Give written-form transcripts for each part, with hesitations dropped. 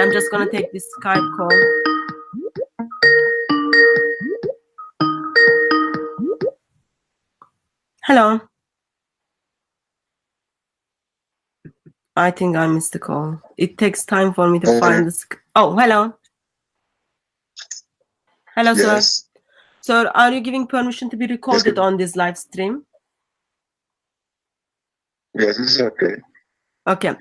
I'm just going to take this Skype call. Hello. I think I missed the call. It takes time for me to find this. Oh, hello. Hello, yes. Sir. Sir, are you giving permission to be recorded on this live stream? Yes, it's okay. Okay.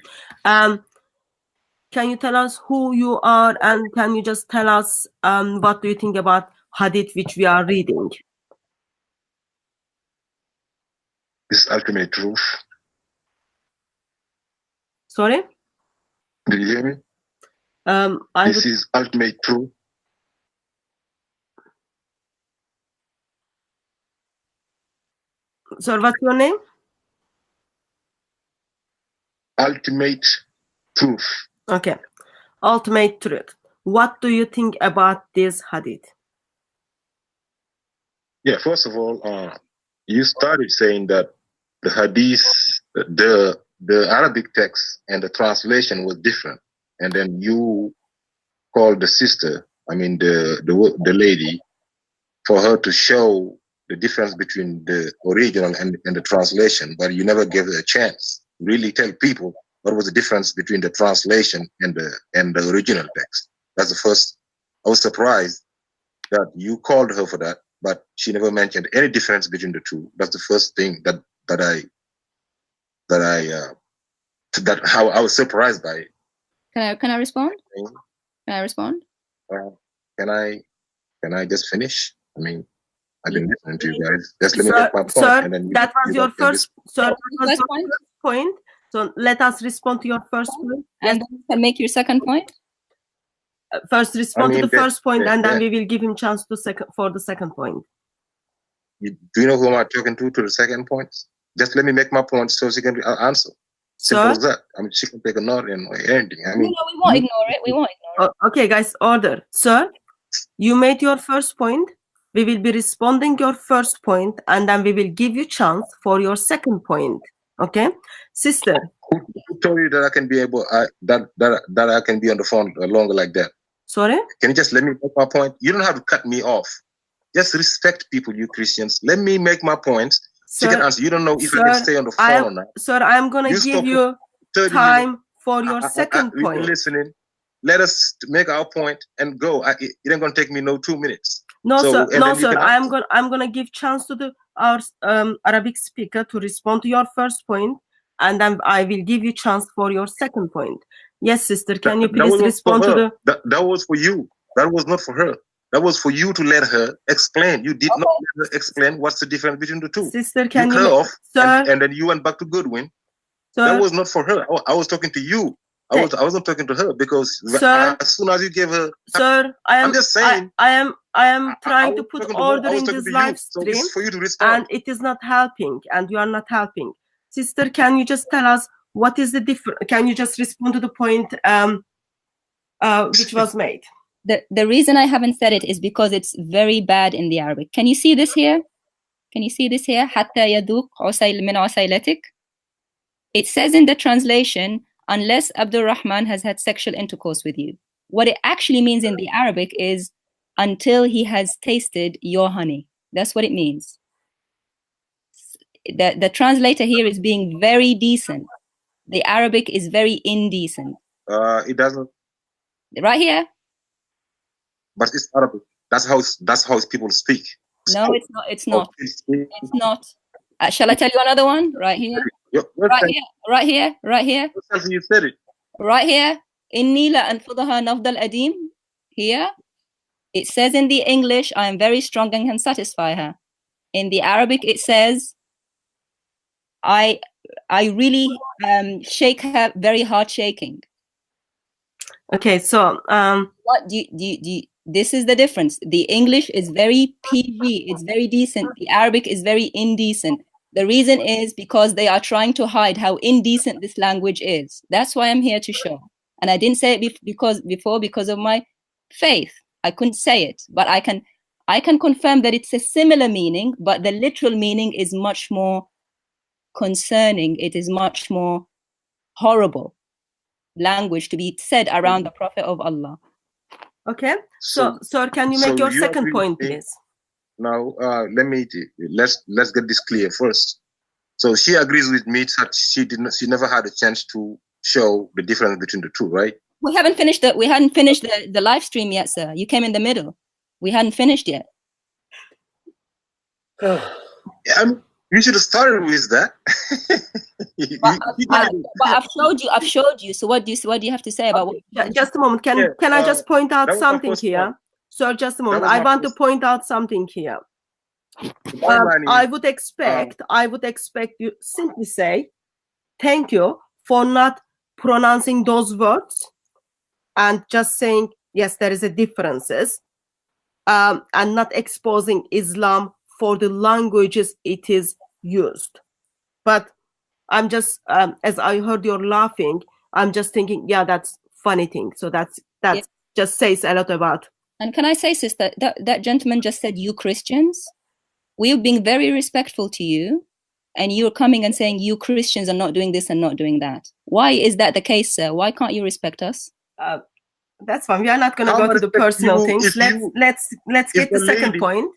Can you tell us who you are, and can you just tell us what do you think about hadith which we are reading? It's ultimate truth. Sorry? Did you hear me? This is ultimate truth. Sir, what's your name? Ultimate truth. Okay. Ultimate truth. What do you think about this hadith? Yeah, first of all, you started saying that the hadith, the Arabic text and the translation was different. And then you called the sister, I mean the lady, for her to show the difference between the original and the translation, but you never gave her a chance to really tell people what was the difference between the translation and the original text. That's the first. I was surprised that you called her for that, but she never mentioned any difference between the two. That's the first thing that how I was surprised by it. Can I respond? Can I respond? Can I just finish? I mean, I've been listening to you guys. Just let me make my point. Sir, and then that was your first point. So let us respond to your first point. And then you can make your second point. First respond to the first point, and then we will give him chance for the second point. Do you know who am I talking to the second point? Just let me make my point so she can answer. Simple as that. I mean, she can take a nod and anything. I mean, no, we won't ignore it. We won't ignore it. Okay, guys, order. Sir, you made your first point. We will be responding your first point, and then we will give you chance for your second point. Okay, sister. Who told you that I can be able that I can be on the phone longer like that? Sorry? Can you just let me make my point? You don't have to cut me off. Just respect people, you Christians. Let me make my point. Sir, she can answer. You don't know if I can stay on the phone or not. Sir, I'm going to give you time for your second point. Listening. Let us make our point and go. It ain't going to take me no 2 minutes. No, so, sir. No, sir. I'm going to give chance to our Arabic speaker to respond to your first point, and then I will give you chance for your second point. Yes, sister. Can you please respond to the? That was for you. That was not for her. That was for you to let her explain. You did not let her explain what's the difference between the two. Sister, can you? Cut off, sir, and then you went back to Goodwin. Sir, that was not for her. I was talking to you. I wasn't talking to her because sir, as soon as you gave her, sir, I'm just saying. I am trying to put order in this live stream, so for you to respond. And it is not helping, and you are not helping. Sister, can you just tell us what is the difference? Can you just respond to the point which was made? The reason I haven't said it is because it's very bad in the Arabic. Can you see this here? Can you see this here? حتى يذوق عسيل من عسيلتك. It says in the translation, unless Abdul Rahman has had sexual intercourse with you. What it actually means in the Arabic is until he has tasted your honey. That's what it means. The translator here is being very decent. The Arabic is very indecent. It doesn't. Right here. But it's Arabic. That's how people speak. No, it's not. It's not. It's not. Shall I tell you another one? Right here. Right here. Right here. Right here. You said it. Right here. Inni la anfudhaha nafdal adim. Here. It says in the English, I am very strong and can satisfy her. In the Arabic, it says, I really shake her very hard shaking. Okay, so what do you this is the difference. The English is very PG, it's very decent. The Arabic is very indecent. The reason is because they are trying to hide how indecent this language is. That's why I'm here to show. And I didn't say it because of my faith. I couldn't say it, but I can confirm that it's a similar meaning, but the literal meaning is much more concerning. It is much more horrible. language to be said around the Prophet of Allah. Okay. So sir, can you make your second point, please? Now, let's get this clear first. So she agrees with me that she never had a chance to show the difference between the two, right? We hadn't finished the live stream yet, sir. You came in the middle. We hadn't finished yet. You should have started with that. But I've showed you. So what do you have to say about what? Just a moment. Can I just point out something here? Sir, just a moment. I want to point out something here. I would expect you simply say, thank you for not pronouncing those words and just saying, yes, there is a differences, and not exposing Islam for the languages it is used. But I'm just, as I heard you're laughing, I'm just thinking, yeah, that's funny thing. So that's just says a lot about. And can I say, sister, that gentleman just said, you Christians, we've been very respectful to you, and you're coming and saying you Christians are not doing this and not doing that. Why is that the case, sir? Why can't you respect us? That's fine. We are not going to go to the personal things. Let's get the second point.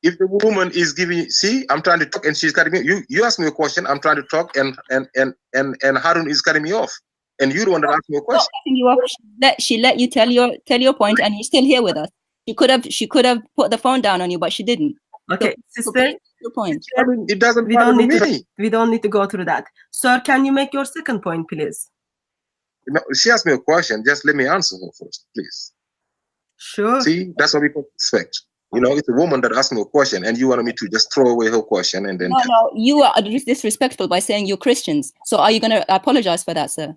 If the woman is giving, see, I'm trying to talk and she's cutting me. You asked me a question. I'm trying to talk and Harun is cutting me off. And you don't want to ask me a question. She let you tell your point, and you're still here with us. She could have put the phone down on you, but she didn't. Okay, sister. Your point. I mean, it doesn't. We don't need to go through that. Sir, can you make your second point, please? No, she asked me a question. Just let me answer her first, please. Sure. See, that's what we expect. You know, it's a woman that asked me a question, and you wanted me to just throw away her question and then. No, you are disrespectful by saying you're Christians. So are you going to apologize for that, sir?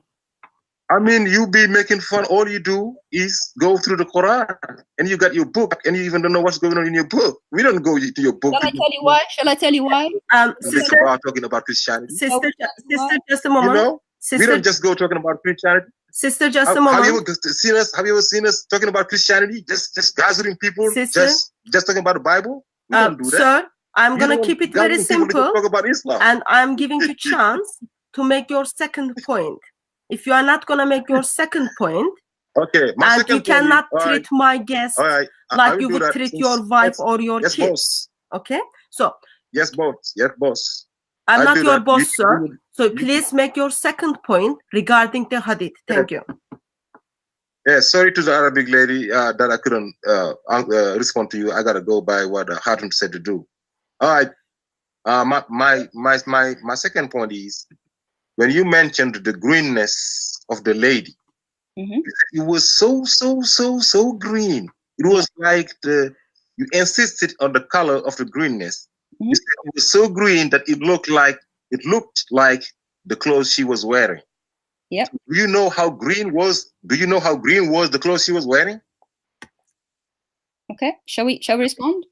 I mean, you be making fun. All you do is go through the Quran, and you got your book, and you even don't know what's going on in your book. We don't go to your book. Shall I tell you why? Sister, talking about Christianity. Sister, just a moment. You know, sister, we don't just go talking about Christianity. Sister, just a moment. Have you ever seen us talking about Christianity? Just gathering people, sister, just talking about the Bible? We don't do that. Sir, I'm going to keep it very simple, talk about Islam. And I'm giving you a chance to make your second point. If you are not going to make your second point, okay, and you cannot treat my guest like you would treat your wife or your kids. Boss. Okay? So. Yes, boss. Yes, boss. I'm not your boss, sir. So please make your second point regarding the hadith. Thank you. Yeah, sorry to the Arabic lady that I couldn't respond to you. I got to go by what Harun said to do. All right. My second point is, when you mentioned the greenness of the lady, it was so green. It was like you insisted on the color of the greenness. You said it was so green that it looked like the clothes she was wearing. Yep. Do you know how green was? Do you know how green was the clothes she was wearing? Okay. Shall we respond?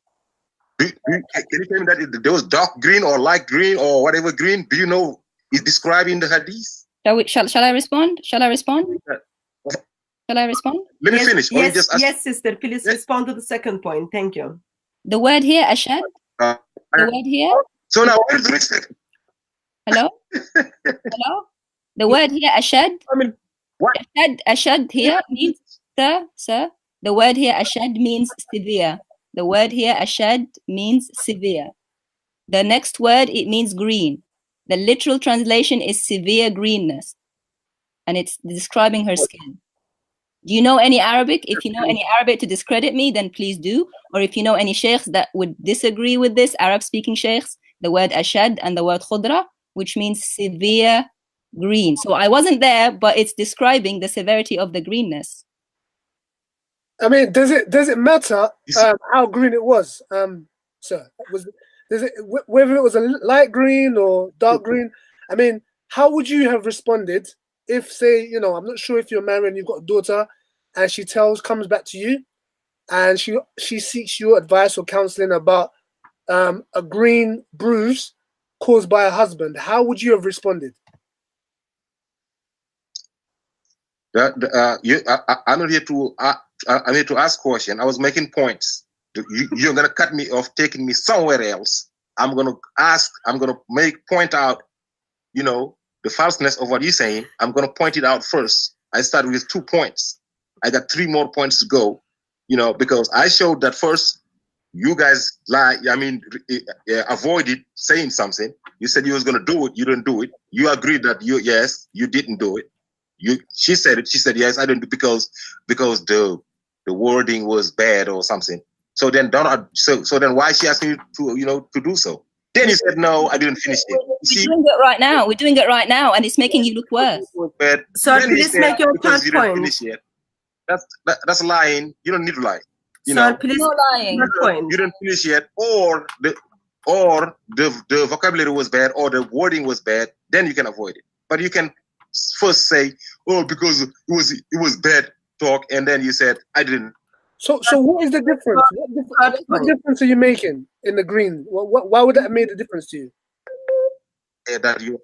Can you tell me that there was dark green or light green or whatever green? Do you know? Is described in the hadith. Shall I respond? Shall I respond? Let me finish. Yes, sister. Please respond to the second point. Thank you. The word here, ashad. The word here. So now, where is the respect? Hello. Hello. The word here, ashad. I mean, what? Ashad here means sir. The word here, ashad, means severe. The word here, ashad, means severe. The next word, it means green. The literal translation is severe greenness, and it's describing her skin. Do you know any Arabic? If you know any Arabic to discredit me, then please do. Or if you know any sheikhs that would disagree with this, Arab-speaking sheikhs, the word ashad and the word khudra, which means severe green. So I wasn't there, but it's describing the severity of the greenness. I mean, does it matter how green it was, sir? Whether it was a light green or dark green? I mean, how would you have responded if, say, you know, I'm not sure if you're married and you've got a daughter, and she comes back to you, and she seeks your advice or counseling about a green bruise caused by a husband? How would you have responded? I'm not here to. I'm here to ask question. I was making points. You're gonna cut me off, taking me somewhere else. I'm gonna ask. I'm gonna point out, you know, the falseness of what you're saying. I'm gonna point it out first. I started with 2 points. I got 3 more points to go, you know, because I showed that first you guys avoided saying something. You said you was going to do it. You didn't do it. You agreed that yes, you didn't do it. She said it. She said, yes, I didn't do because the wording was bad or something. So then then why is she asking you to do so? Then you said, no, I didn't finish it. We're doing it right now. We're doing it right now, and it's making you look worse. So please make your third point. That's lying. You don't need to lie. Sir, please not lying. You didn't finish yet, or the vocabulary was bad, or the wording was bad. Then you can avoid it. But you can first say, oh, because it was bad talk, and then you said I didn't. So what is the difference? What difference are you making in the green? Why would that have made a difference to you? That you.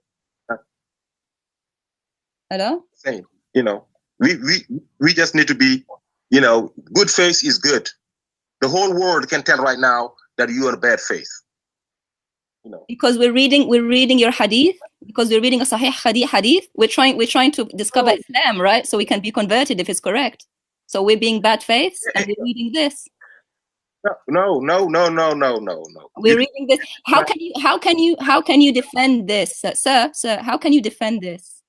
Hello? Saying, we just need to be, good faith is good. The whole world can tell right now that you are in bad faith. Because we're reading your hadith, because we're reading a sahih hadith. We're trying to discover Islam, right? So we can be converted if it's correct. So we're being bad faith and we're reading this. No. We're reading this. How can you defend this, sir? How can you defend this?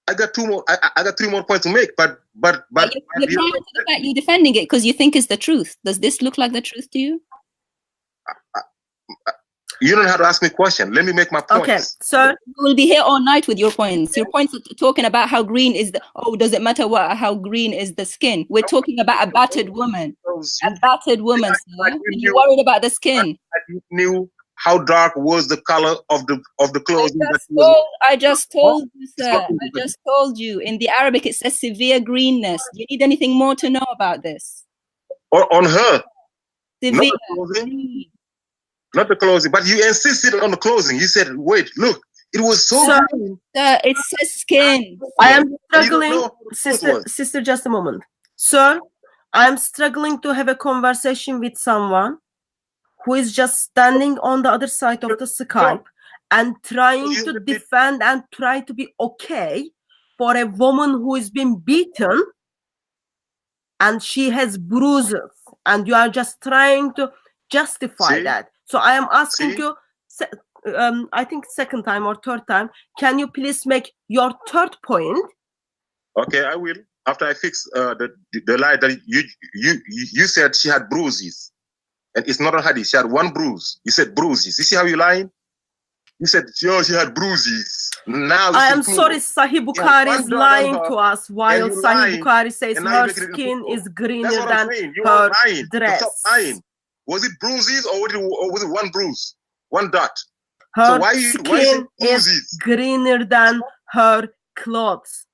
I got 2 more. I got 3 more points to make, but you're defending it because you think it's the truth. Does this look like the truth to you? You don't have to ask me a question. Let me make my points. Okay, so we'll be here all night with your points. Your points are talking about how green is does it matter how green is the skin? We're talking about a battered woman. A battered woman, sir. You're worried about the skin. You knew how dark was the color of the clothes. I just told you, sir. I just told you. In the Arabic, it says severe greenness. Do you need anything more to know about this? Or on her. Severe. Not the clothing, but you insisted on the clothing. You said, wait, look, it was so green. Sir, it says skin. I am struggling. Sister, just a moment. Sir, I'm struggling to have a conversation with someone who is just standing on the other side of the Skype and trying to defend and try to be okay for a woman who is being beaten and she has bruises, and you are just trying to justify that. So I am asking you, I think second time or third time, can you please make your third point? Okay, I will. After I fix the lie that you said she had bruises, and it's not a hadith. She had 1 bruise. You said bruises. You see how you're lying? You said she had bruises. Now I am sorry, Sahih Bukhari is lying to us, while Sahih Bukhari says her skin is greener than her dress. Stop lying. Was it bruises or was it 1 bruise? 1 dot. Her skin is greener than her clothes.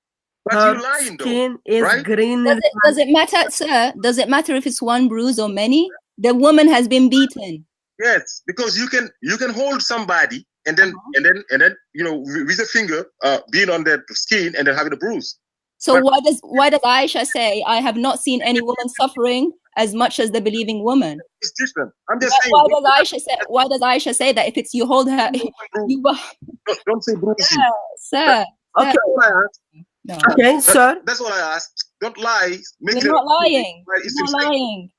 But her lying, skin is greener. Does it matter, sir? Does it matter if it's 1 bruise or many? The woman has been beaten. Yes, because you can hold somebody and then with a finger being on their skin and then having a bruise. So why does Aisha say, I have not seen any woman suffering as much as the believing woman? It's different. I'm just saying. Why does Aisha say that if it's you hold her? Don't say bruising. Sir. Okay. No. Okay, sir. That's what I asked. Don't lie. You're not lying. You're not lying.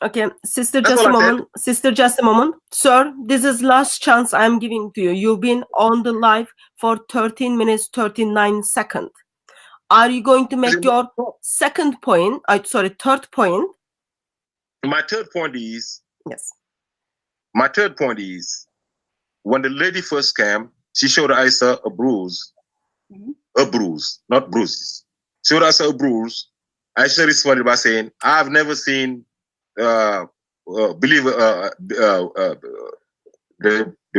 Okay, sister, just a moment. Sister, just a moment. Sir, this is last chance I'm giving to you. You've been on the live for 13 minutes, 39 seconds. Are you going to make your third point? My third point is... Yes. My third point is, when the lady first came, she showed Aisha a bruise. A bruise, not bruises. Showed Aisha a bruise. Aisha responded by saying, I've never seen the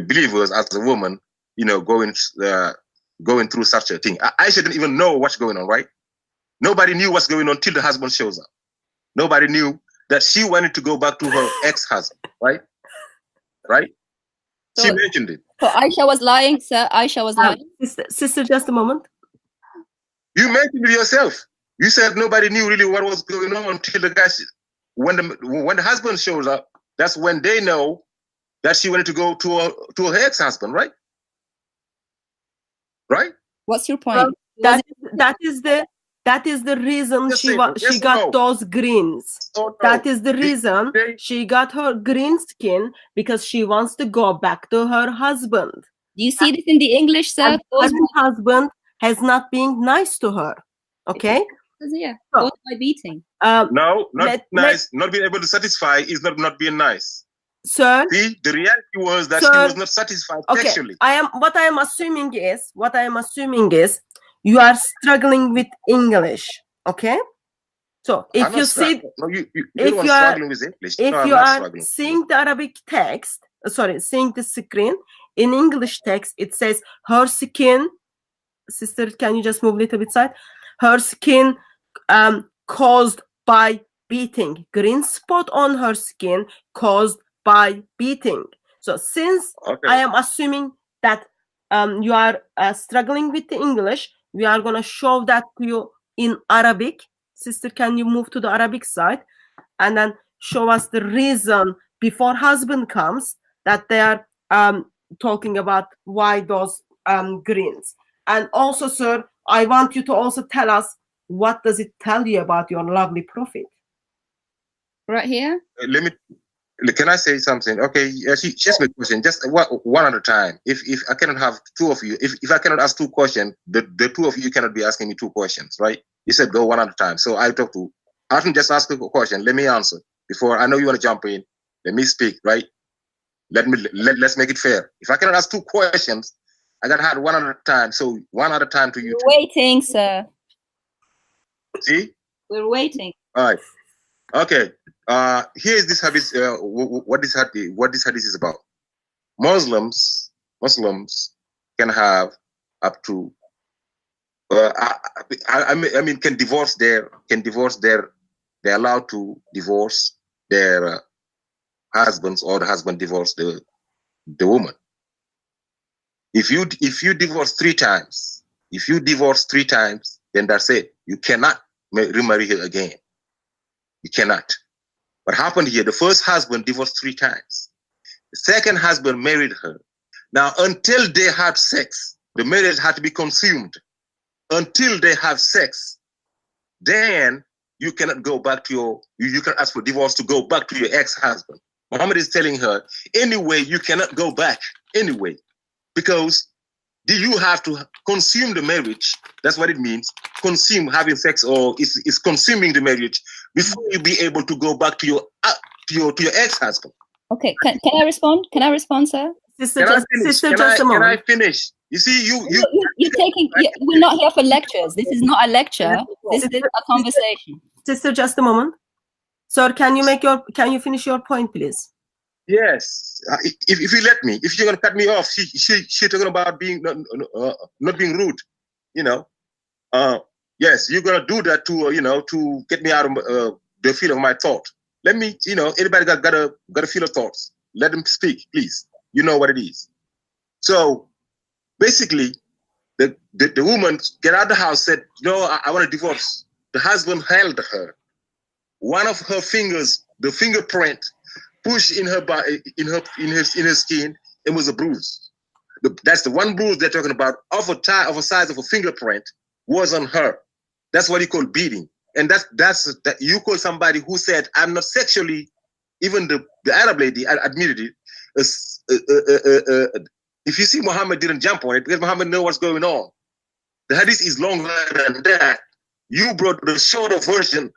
believers as a woman, going through such a thing. Aisha didn't even know what's going on, right? Nobody knew what's going on till the husband shows up. Nobody knew that she wanted to go back to her ex-husband, right? Right? So, she mentioned it. So Aisha was lying, sir. Aisha was lying. Sister, just a moment. You mentioned it yourself. You said nobody knew really what was going on until the guy, when the husband shows up, that's when they know that she wanted to go to her ex-husband, right? Right? What's your point? That is the reason she got those greens. That is the reason she got her green skin, because she wants to go back to her husband. Do you see this in the English, sir? Her husband has not been nice to her. Okay. Yeah, both by beating. No, not nice. Not being able to satisfy is not being nice. Sir, see, the reality was that she was not satisfied sexually. What I am assuming is you are struggling with English. Okay. So if you see, if you are seeing the Arabic text, seeing the screen in English text, it says her skin. Sister, can you just move a little bit side? Her skin caused by beating. Green spot on her skin caused by beating. So since I am assuming that you are struggling with the English, we are going to show that to you in Arabic. Sister, can you move to the Arabic side and then show us the reason before husband comes that they are talking about why those greens. And also, sir, I want you to also tell us, what does it tell you about your lovely prophet? Right here? Can I say something? Okay, just a question, just one at a time. If I cannot have two of you, if I cannot ask two questions, the two of you cannot be asking me two questions, right? You said go one at a time. So I can just ask a question. Let me answer before. I know you want to jump in. Let me speak, right? Let's make it fair. If I cannot ask two questions, I got to have one at a time. So one at a time to you. We're waiting, sir. See? We're waiting. All right. Okay. Here is this hadith. What this hadith is about. Muslims can have up to. Can divorce their. They're allowed to divorce their husbands, or the husband divorce the woman. If you divorce three times, then that's it. You cannot remarry her again. You cannot. What happened here? The first husband divorced three times. The second husband married her. Now, until they had sex, the marriage had to be consumed. Until they have sex, then you cannot go back to you can ask for divorce to go back to your ex-husband. Muhammad is telling her, anyway, you cannot go back anyway, because you have to consume the marriage. That's what it means. Consume, having sex, or is consuming the marriage before you be able to go back to your ex-husband. Okay, can I respond? Can I respond, sir? Sister, just a moment. Can I finish? You see, you're taking. We're not here for lectures. This is not a lecture. This is a conversation. Sister, just a moment. Sir, can you finish your point, please? Yes. If you let me, if you're gonna cut me off, she talking about being not being rude. Yes, you're gonna do that to get me out of the field of my thought. Let me, anybody got a field of thoughts. Let them speak, please. You know what it is. So basically, the woman get out of the house, said, I want to divorce. The husband held her. One of her fingers, the fingerprint, pushed in her body, in her skin, and was a bruise. That's the one bruise they're talking about, of a size of a fingerprint, was on her. That's what you call beating. And that's you call somebody who said, I'm not sexually, even the Arab lady admitted it. If you see Muhammad didn't jump on it, because Muhammad knows what's going on. The hadith is longer than that. You brought the shorter version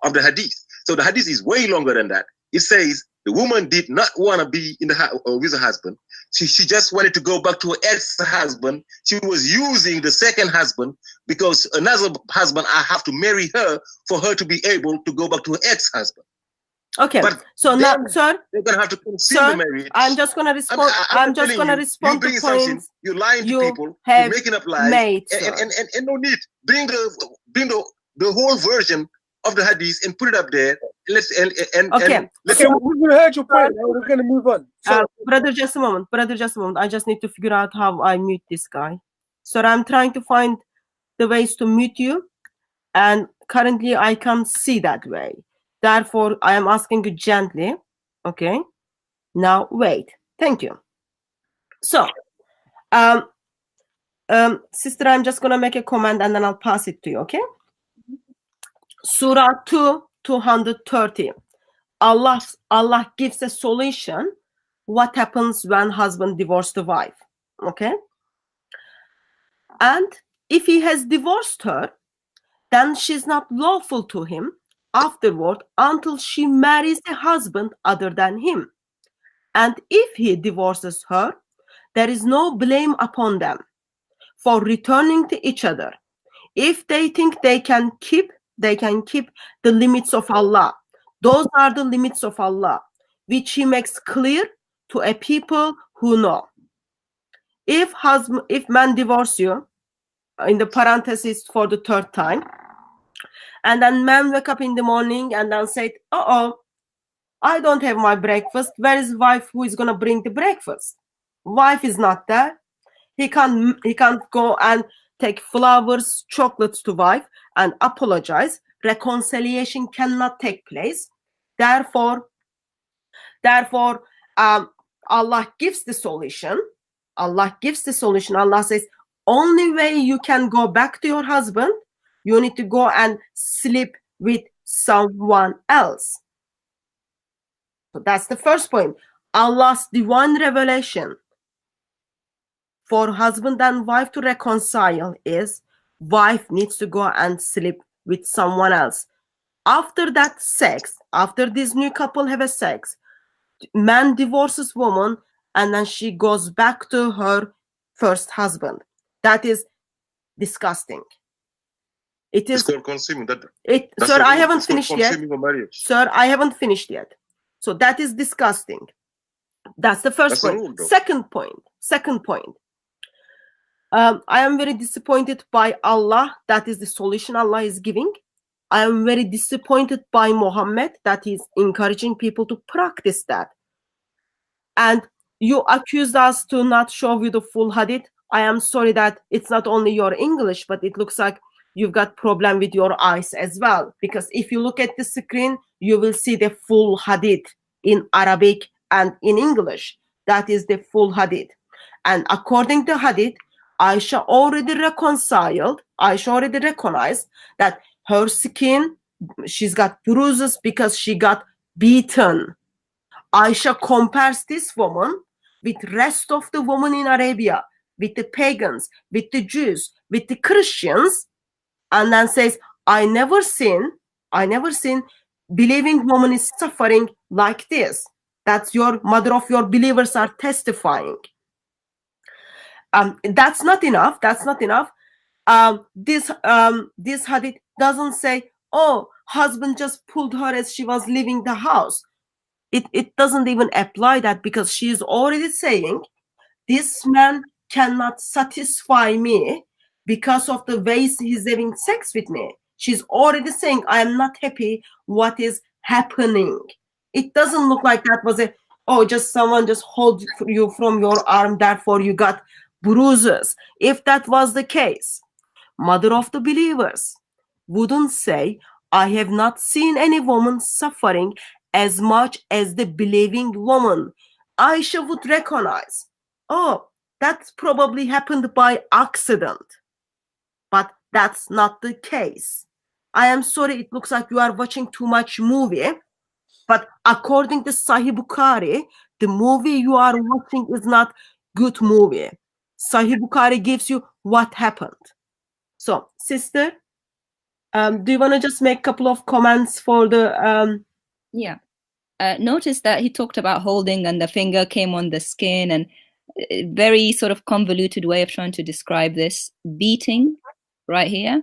of the hadith. So the hadith is way longer than that. It says the woman did not want to be in the with her husband. She just wanted to go back to her ex-husband. She was using the second husband because another husband, I have to marry her for her to be able to go back to her ex-husband. Okay, but so now, sir, they're gonna have to consume the marriage. I'm just gonna respond. I'm just gonna respond to points. You're lying to people. You're making up lies. And no need. Bring the whole version of the hadith and put it up there. Let's okay. We heard your point. We're gonna move on. Brother, just a moment. I just need to figure out how I mute this guy. So I'm trying to find the ways to mute you, and currently I can't see that way. Therefore, I am asking you gently. Okay. Now wait. Thank you. So, sister, I'm just going to make a comment and then I'll pass it to you, okay? Surah 2, 230. Allah gives a solution. What happens when husband divorced the wife? Okay? And if he has divorced her, then she's not lawful to him afterward until she marries a husband other than him. And if he divorces her, there is no blame upon them for returning to each other. If they think they can keep the limits of Allah. Those are the limits of Allah, which he makes clear to a people who know. If man divorce you, in the parenthesis for the third time, and then man wake up in the morning and then say, I don't have my breakfast. Where is wife who is going to bring the breakfast? Wife is not there. He can't go and take flowers, chocolates to wife and apologize. Reconciliation cannot take place. Therefore, Allah gives the solution. Allah gives the solution. Allah says, only way you can go back to your husband, you need to go and sleep with someone else. So that's the first point. Allah's divine revelation for husband and wife to reconcile is wife needs to go and sleep with someone else. After that sex, after this new couple have a sex, man divorces woman and then she goes back to her first husband. That is disgusting. It is called consuming that. Sir, I haven't finished yet. Sir, I haven't finished yet. So that is disgusting. That's the first point. Second point. I am very disappointed by Allah. That is the solution Allah is giving. I am very disappointed by Muhammad that he's encouraging people to practice that. And you accused us to not show you the full hadith. I am sorry that it's not only your English, but it looks like you've got problem with your eyes as well. Because if you look at the screen, you will see the full hadith in Arabic and in English. That is the full hadith. And according to hadith, Aisha already recognized that her skin, she's got bruises because she got beaten. Aisha compares this woman with rest of the women in Arabia, with the pagans, with the Jews, with the Christians, and then says, I never seen believing woman is suffering like this. That's your mother of your believers are testifying. That's not enough. This hadith doesn't say, oh, husband just pulled her as she was leaving the house. It doesn't even apply that, because she is already saying, this man cannot satisfy me because of the ways he's having sex with me. She's already saying, I am not happy what is happening. It doesn't look like that was just someone just hold you from your arm, therefore you got bruises. If that was the case, mother of the believers wouldn't say, I have not seen any woman suffering as much as the believing woman. Aisha would recognize, that probably happened by accident. But that's not the case. I am sorry, it looks like you are watching too much movie. But according to Sahih Bukhari, the movie you are watching is not good movie. Sahih Bukhari gives you what happened. So, sister, do you want to just make a couple of comments for the... Yeah. Notice that he talked about holding and the finger came on the skin, and a very sort of convoluted way of trying to describe this. Beating, right here,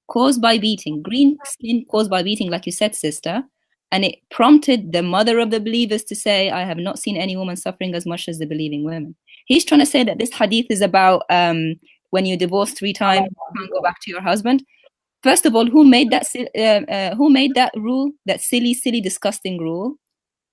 caused by beating. Green skin caused by beating, like you said, sister. And it prompted the mother of the believers to say, I have not seen any woman suffering as much as the believing women. He's trying to say that this hadith is about when you divorce 3 times, you can't go back to your husband. First of all, who made that rule, that silly, disgusting rule?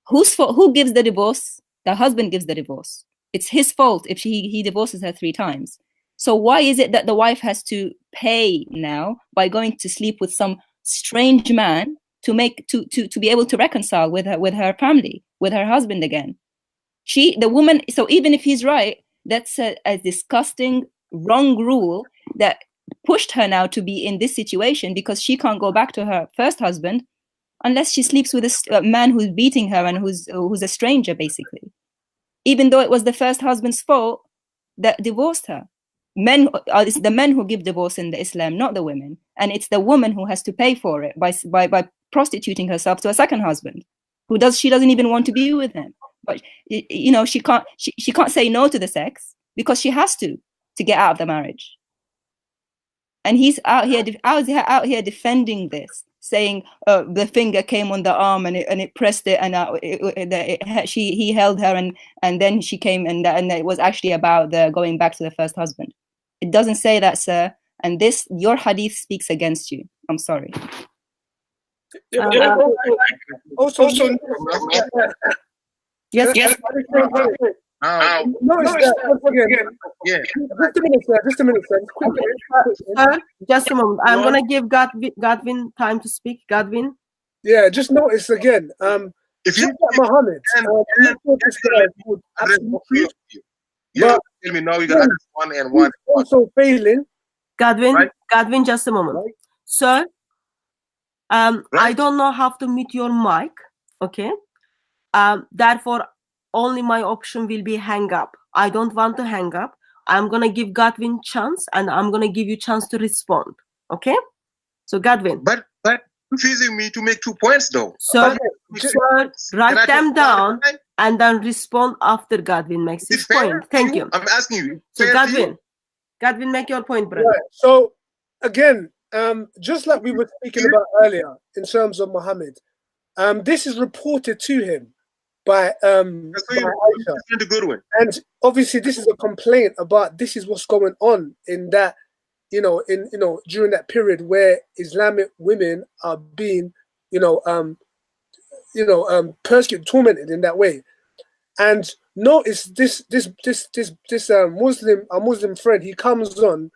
Who gives the divorce? The husband gives the divorce. It's his fault if he divorces her 3 times. So why is it that the wife has to pay now by going to sleep with some strange man to be able to reconcile with her family, with her husband again? The woman. So even if he's right, that's a disgusting wrong rule that pushed her now to be in this situation, because she can't go back to her first husband unless she sleeps with a man who's beating her and who's a stranger, basically. Even though it was the first husband's fault that divorced her. It's the men who give divorce in the Islam, not the women, and it's the woman who has to pay for it by prostituting herself to a second husband, she doesn't even want to be with him. But you know, she can't say no to the sex because she has to get out of the marriage. And he's out here defending this, saying the finger came on the arm and it pressed it, and he held her, and then she came, and it was actually about the going back to the first husband. It doesn't say that, sir. And your hadith speaks against you. I'm sorry. Also, yes. Just a minute, sir. Sir, just a moment. I'm gonna give Godwin time to speak. Godwin. Yeah, just notice again. If you Muhammad, tell me now you got one and one. Also failing. Godwin, right? Godwin, just a moment. Right. Sir, I don't know how to mute your mic. Okay. Therefore, only my option will be hang up. I don't want to hang up. I'm gonna give Godwin chance, and I'm gonna give you chance to respond. Okay? So Godwin. But confusing me to make 2 points though. Sir, write them down and then respond after Godwin makes his point. Thank you. I'm asking you. So Godwin, make your point, brother. Right. So again, just like we were speaking about earlier in terms of Muhammad, this is reported to him by Aisha. The good one. And obviously this is a complaint about this is what's going on in that, during that period where Islamic women are being, persecuted, tormented in that way. And notice this Muslim friend, he comes on,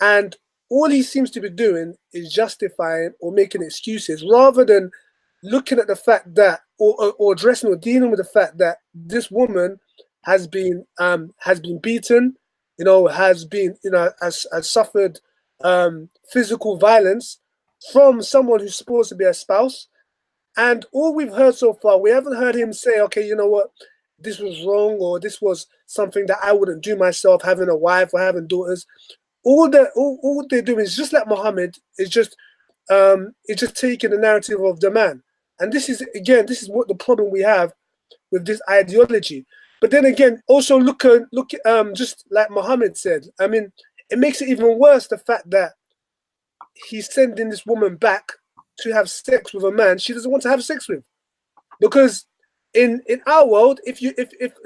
and all he seems to be doing is justifying or making excuses rather than looking at the fact that, or addressing or dealing with the fact that this woman has been beaten, has suffered physical violence from someone who's supposed to be a spouse. And all we've heard so far, we haven't heard him say, okay, you know what, this was wrong, or this was something that I wouldn't do myself, having a wife or having daughters. All they're doing is just like Muhammad, is just taking the narrative of the man. And this is what the problem we have with this ideology. But then again, also look just like Muhammad said, I mean, it makes it even worse, the fact that he's sending this woman back to have sex with a man she doesn't want to have sex with. Because in our world, if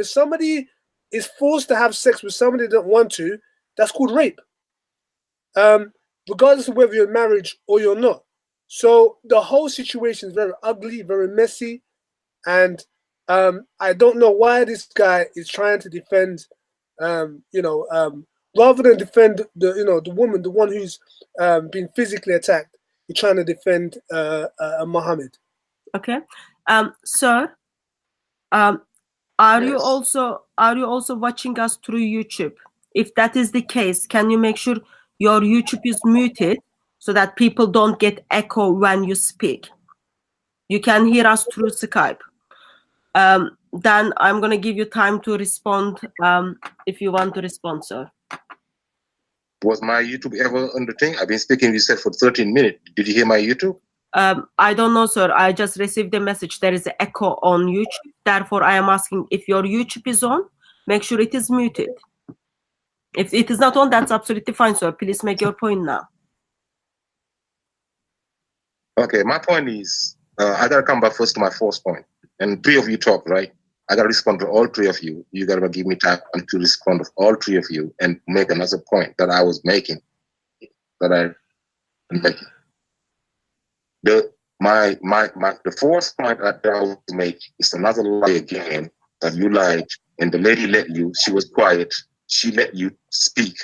somebody is forced to have sex with somebody they don't want to, that's called rape. Regardless of whether you're in marriage or you're not. So the whole situation is very ugly, very messy, and I don't know why this guy is trying to defend, rather than defend the woman, the one who's been physically attacked. He's trying to defend Muhammad. Okay, sir, are you also watching us through YouTube? If that is the case, can you make sure your YouTube is muted so that people don't get echo when you speak? You can hear us through Skype. Then I'm going to give you time to respond if you want to respond, sir. Was my YouTube ever on the thing? I've been speaking, you said, for 13 minutes. Did you hear my YouTube? I don't know, sir. I just received a message. There is an echo on YouTube. Therefore, I am asking if your YouTube is on, make sure it is muted. If it is not on, that's absolutely fine, sir. Please make your point now. Okay, my point is, I got to come back first to my first point. And 3 of you talk, right? I got to respond to all 3 of you. You got to give me time to respond to all 3 of you and make another point that I was making, The fourth point that I was making is another lie again, that you lied, and the lady let you. She was quiet. She let you speak.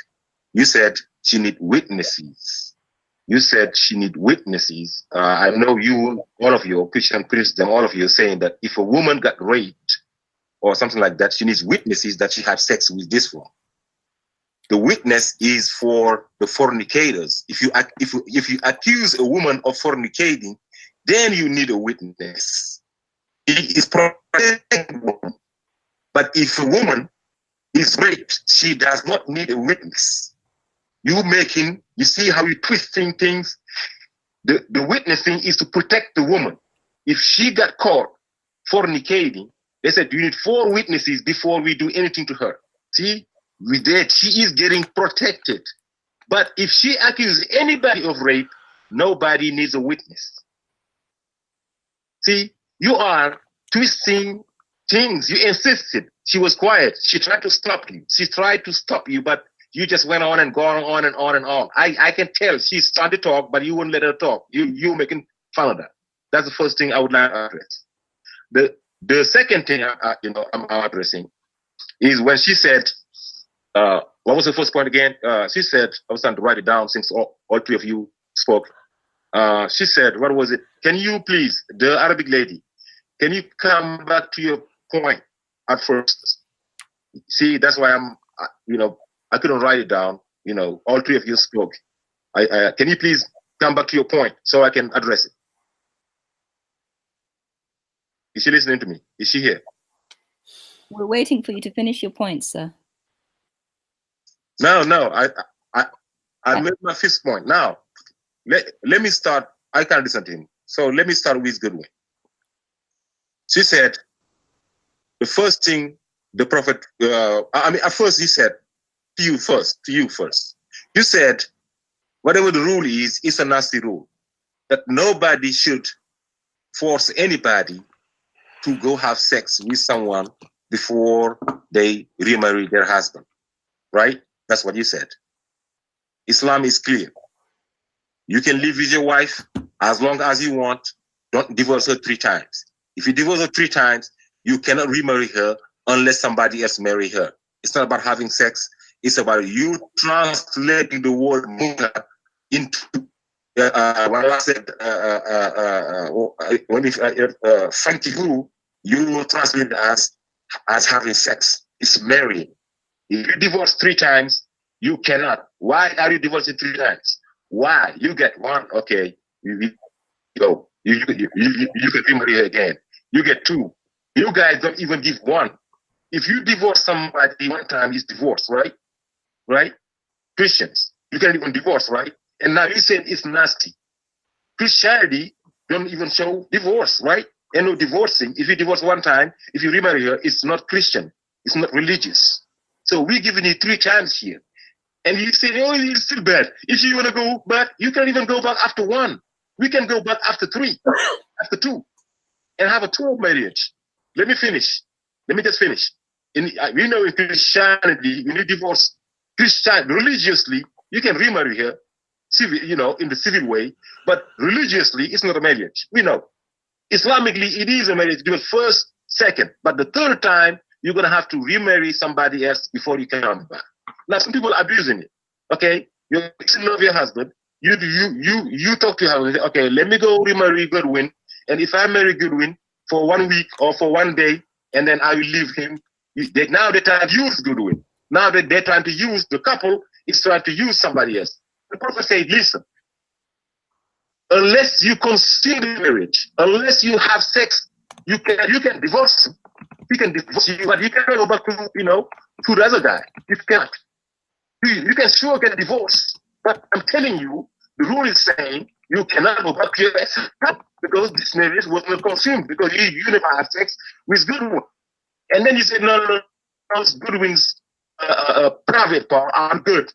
You said she need witnesses. I know you, all of you, Christian, all of you are saying that if a woman got raped or something like that, she needs witnesses that she had sex with this one. The witness is for the fornicators. If you accuse a woman of fornicating, then you need a witness. It is protecting woman. But if a woman is raped, she does not need a witness. You see how you twisting things? The witnessing is to protect the woman. If she got caught fornicating, they said you need 4 witnesses before we do anything to her. See, with that, she is getting protected. But if she accuses anybody of rape, nobody needs a witness. See, you are twisting things. You insisted. She was quiet. She tried to stop you. She tried to stop you, but you just went on and gone on and on and on. I can tell she's trying to talk, but you wouldn't let her talk. You making fun of that. That's the first thing I would like to address. The second thing I'm addressing is when she said, what was the first point again? She said, I was trying to write it down since all 3 of you spoke. She said, what was it? Can you please, the Arabic lady, can you come back to your point at first? See, that's why I couldn't write it down. All 3 of you spoke. Can you please come back to your point so I can address it? Is she listening to me? Is she here? We're waiting for you to finish your point, sir. No. I made my 5th point. Now, let me start. I can't listen to him. So let me start with Goodwin. She said, the first thing the Prophet, at first he said, to you first. You said, whatever the rule is, it's a nasty rule. That nobody should force anybody to go have sex with someone before they remarry their husband. Right? That's what you said. Islam is clear. You can live with your wife as long as you want. Don't divorce her 3 times. If you divorce her 3 times, you cannot remarry her unless somebody else marry her. It's not about having sex. It's about you translating the word muta into when I said fantihu, you will translate it as having sex. It's marrying. If you divorce 3 times, you cannot. Why are you divorcing 3 times? Why? You get 1, okay, you go. You can remarry her again. You get 2. You guys don't even give 1. If you divorce somebody 1 time, it's divorce, right? Right? Christians, you can't even divorce, right? And now you said it's nasty. Christianity don't even show divorce, right? And no divorcing. If you divorce 1 time, if you remarry her, it's not Christian. It's not religious. So we're giving you 3 times here. And you say, oh, it's still bad. If you want to go back, you can't even go back after 1. We can go back after 3, after 2, and have a 2 marriage. Let me just finish. We know in Christianity, when you divorce religiously, you can remarry her, in the civil way, but religiously, it's not a marriage. We know. Islamically, it is a marriage. Do it first, second, but the 3rd time, you're going to have to remarry somebody else before you can come back. Now, some people are abusing it. Okay, you love your husband. You talk to your husband. Okay, let me go remarry Goodwin, and if I marry Goodwin for 1 week or for 1 day, and then I will leave him. Now they're trying to use Goodwin. Now they're trying to use the couple is trying to use somebody else. The Prophet said, listen, unless you conceal marriage, unless you have sex, you can divorce him. He can divorce you, but you can't go back to the other guy. You can't. You can sure get divorced, but I'm telling you, the rule is saying you cannot go back to your ex because this marriage was not consumed because you never had sex with Goodwin. And then you said, no, Goodwin's private part are good,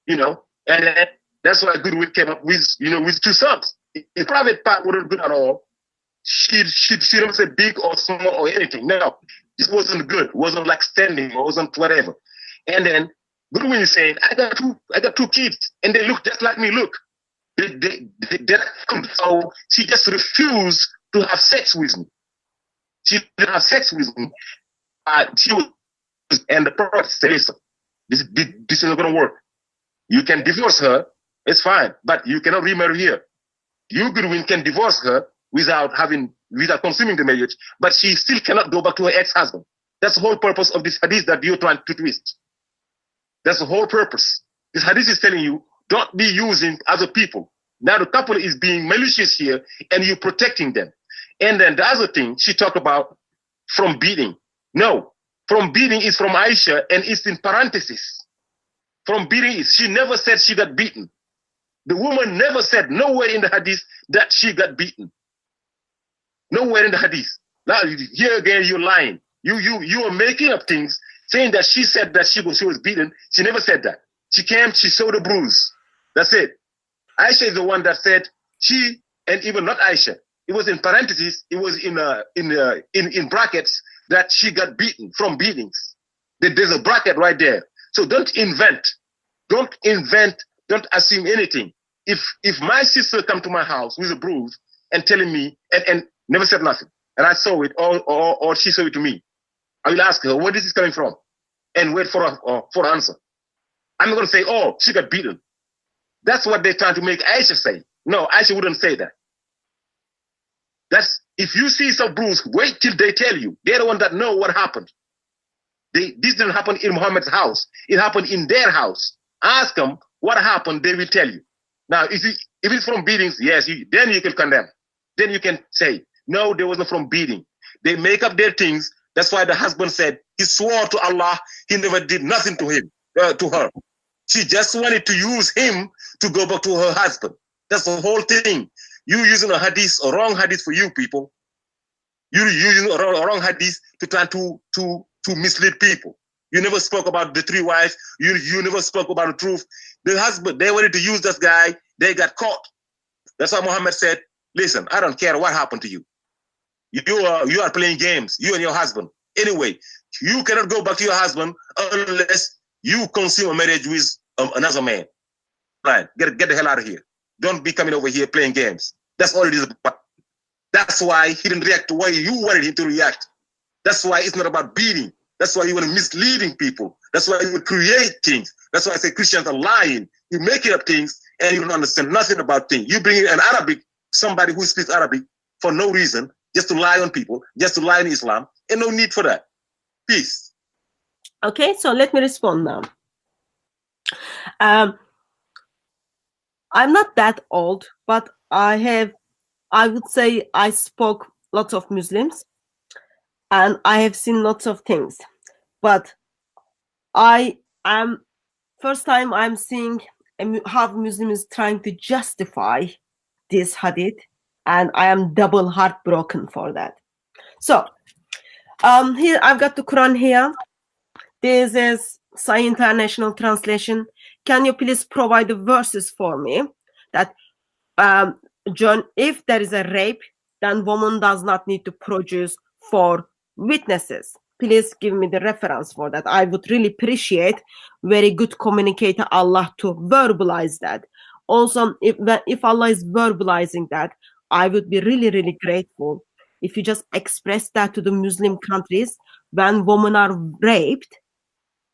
and then that's why Goodwin came up with 2 sons. The private part wasn't good at all. She don't say big or small or anything. No, this wasn't good. It wasn't like standing or wasn't whatever. And then Goodwin is saying, I got 2 kids, and they look just like me. Look, so she just refused to have sex with me. She didn't have sex with me. And the Prophet said, listen, this is not going to work. You can divorce her, it's fine, but you cannot remarry her. You, Goodwin, can divorce her without consuming the marriage, but she still cannot go back to her ex-husband. That's the whole purpose of this hadith that you're trying to twist. That's the whole purpose. This hadith is telling you, don't be using other people. Now the couple is being malicious here, and you're protecting them. And then the other thing, she talked about from beating. No, from beating is from Aisha, and it's in parentheses. From beating is, she never said she got beaten. The woman never said nowhere in the hadith that she got beaten. Nowhere in the hadith. Now, here again, you're lying. You are making up things, saying that she said that she was beaten. She never said that. She came, she showed a bruise. That's it. Aisha is the one that said she, and even not Aisha. It was in parentheses. It was in brackets that she got beaten from beatings. There's a bracket right there. So don't invent. Don't assume anything. If my sister come to my house with a bruise and telling me and never said nothing, and I saw it or she saw it to me, I will ask her, where is this coming from? And wait for an answer. I'm not going to say, oh, she got beaten. That's what they're trying to make Aisha say. No, Aisha wouldn't say that. That's, if you see some bruise, wait till they tell you. They're the one that know what happened. This didn't happen in Muhammad's house. It happened in their house. Ask them what happened, they will tell you. Now, if it's from beatings, yes, then you can condemn. Then you can say, no, there wasn't from beating. They make up their things. That's why the husband said, he swore to Allah, he never did nothing to him, to her. She just wanted to use him to go back to her husband. That's the whole thing. You using a hadith, a wrong hadith for you people. You using a wrong hadith to try to mislead people. You never spoke about the three wives. You never spoke about the truth. The husband, they wanted to use this guy. They got caught. That's why Muhammad said, listen, I don't care what happened to you. You are playing games, you and your husband. Anyway, you cannot go back to your husband unless you consume a marriage with another man. Right, get the hell out of here. Don't be coming over here playing games. That's all it is about. That's why he didn't react the way you wanted him to react. That's why it's not about beating. That's why you want to misleading people. That's why you would create things. That's why I say Christians are lying. You making up things and you don't understand nothing about things. You bring in an Arabic, somebody who speaks Arabic for no reason, just to lie on people, just to lie in Islam, and no need for that. Peace. Okay, so let me respond now. I'm not that old, but I would say I spoke lots of Muslims and I have seen lots of things. But first time I'm seeing how Muslims trying to justify this hadith, and I am double heartbroken for that. So here I've got the Quran here. This is Sahih International Translation. Can you please provide the verses for me that John, if there is a rape, then woman does not need to produce 4 witnesses. Please give me the reference for that. I would really appreciate very good communicator Allah to verbalize that. Also, if Allah is verbalizing that, I would be really, really grateful if you just express that to the Muslim countries when women are raped,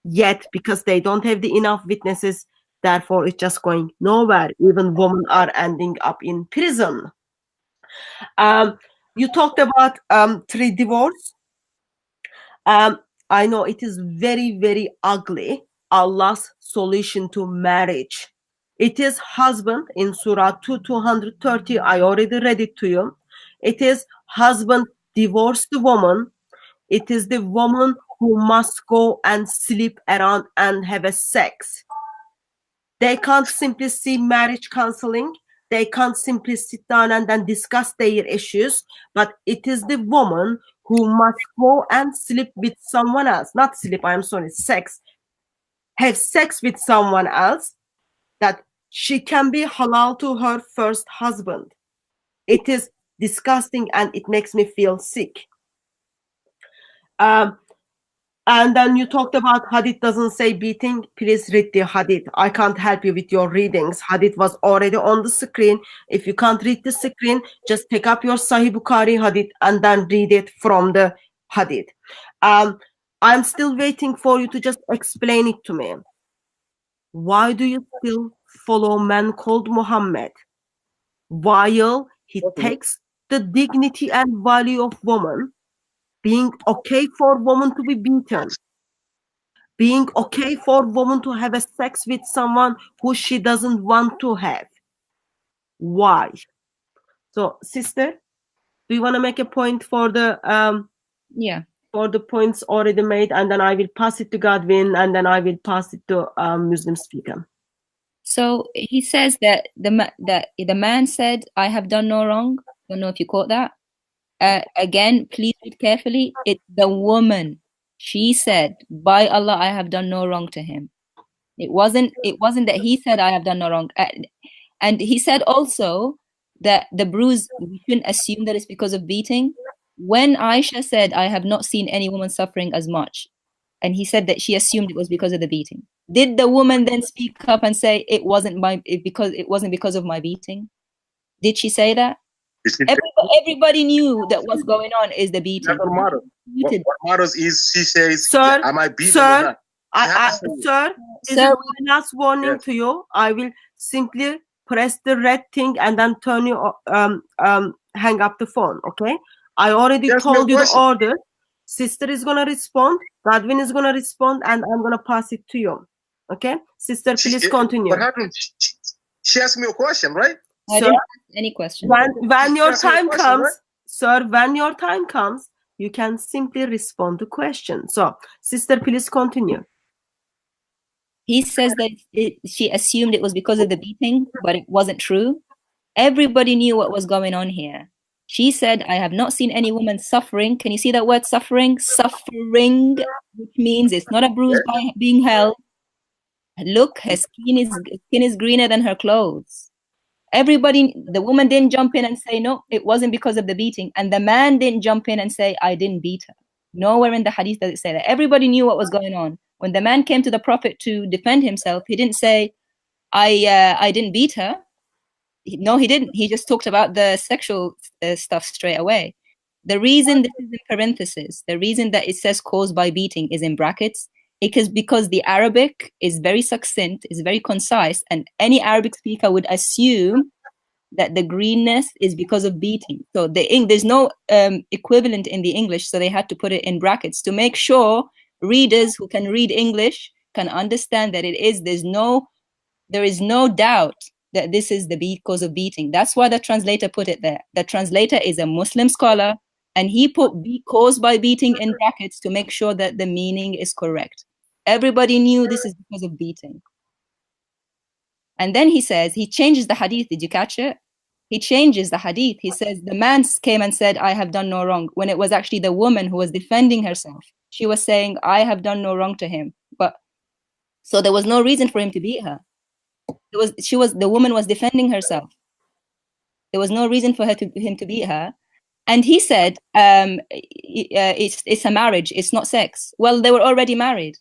yet because they don't have the enough witnesses, therefore it's just going nowhere. Even women are ending up in prison. You talked about 3 divorce. I know it is very, very ugly. Allah's solution to marriage. It is husband in Surah 230. I already read it to you. It is husband divorce the woman. It is the woman who must go and sleep around and have a sex. They can't simply see marriage counseling. They can't simply sit down and then discuss their issues. But it is the woman who must go and sleep with someone else. Not sleep, I'm sorry, sex. Have sex with someone else, that she can be halal to her first husband. It is disgusting and it makes me feel sick. And then you talked about hadith doesn't say beating. Please read the hadith. I can't help you with your readings. Hadith was already on the screen. If you can't read the screen, just pick up your Sahih Bukhari hadith and then read it from the hadith. I'm still waiting for you to just explain it to me. Why do you still follow a man called Muhammad while he takes the dignity and value of woman, being okay for woman to be beaten? being okay for woman to have a sex with someone who she doesn't want to have. Why? So, sister, do you want to make a point for the for the points already made, and then I will pass it to Godwin, and then I will pass it to Muslim speaker. So he says that the man said, "I have done no wrong." Don't know if you caught that. Again, please read carefully. It's the woman. She said, "By Allah, I have done no wrong to him." It wasn't that he said, "I have done no wrong." And he said also that the bruise, we shouldn't assume that it's because of beating. When Aisha said, "I have not seen any woman suffering as much," and he said that she assumed it was because of the beating, did the woman then speak up and say it wasn't because of my beating? Did she say that? Everybody knew that what's going on is the beating. What matters is she says, "Sir, am I beaten sir, or not?" Sir, this is my last warning to you. I will simply press the red thing and then turn you hang up the phone. Okay? I already told you the order. Sister is gonna respond. Godwin is gonna respond, and I'm gonna pass it to you. Okay, sister, please continue. What happened? She asked me a question, right? Sir, any question? When your time comes, right? Sir, when your time comes, you can simply respond to questions. So, sister, please continue. He says that she assumed it was because of the beating, but it wasn't true. Everybody knew what was going on here. She said, "I have not seen any woman suffering." Can you see that word suffering? Suffering, which means it's not a bruise by being held. Look, her skin is greener than her clothes. The woman didn't jump in and say, "No, it wasn't because of the beating." And the man didn't jump in and say, "I didn't beat her." Nowhere in the hadith does it say that. Everybody knew what was going on. When the man came to the Prophet to defend himself, he didn't say, I didn't beat her. No, he didn't. He just talked about the sexual stuff straight away. The reason this is in parentheses, the reason that it says caused by beating is in brackets, because the Arabic is very succinct, is very concise, and any Arabic speaker would assume that the greenness is because of beating. So there's no equivalent in the English, so they had to put it in brackets to make sure readers who can read English can understand that there is no doubt that this is the because of beating. That's why the translator put it there. The translator is a Muslim scholar, and he put "be caused by beating" in brackets to make sure that the meaning is correct. Everybody knew this is because of beating. And then he says, he changes the hadith. Did you catch it? He changes the hadith. He says, the man came and said, "I have done no wrong," when it was actually the woman who was defending herself. She was saying, "I have done no wrong to him." So there was no reason for him to beat her. The woman was defending herself. There was no reason for him to beat her. And he said, it's a marriage, it's not sex. Well, they were already married.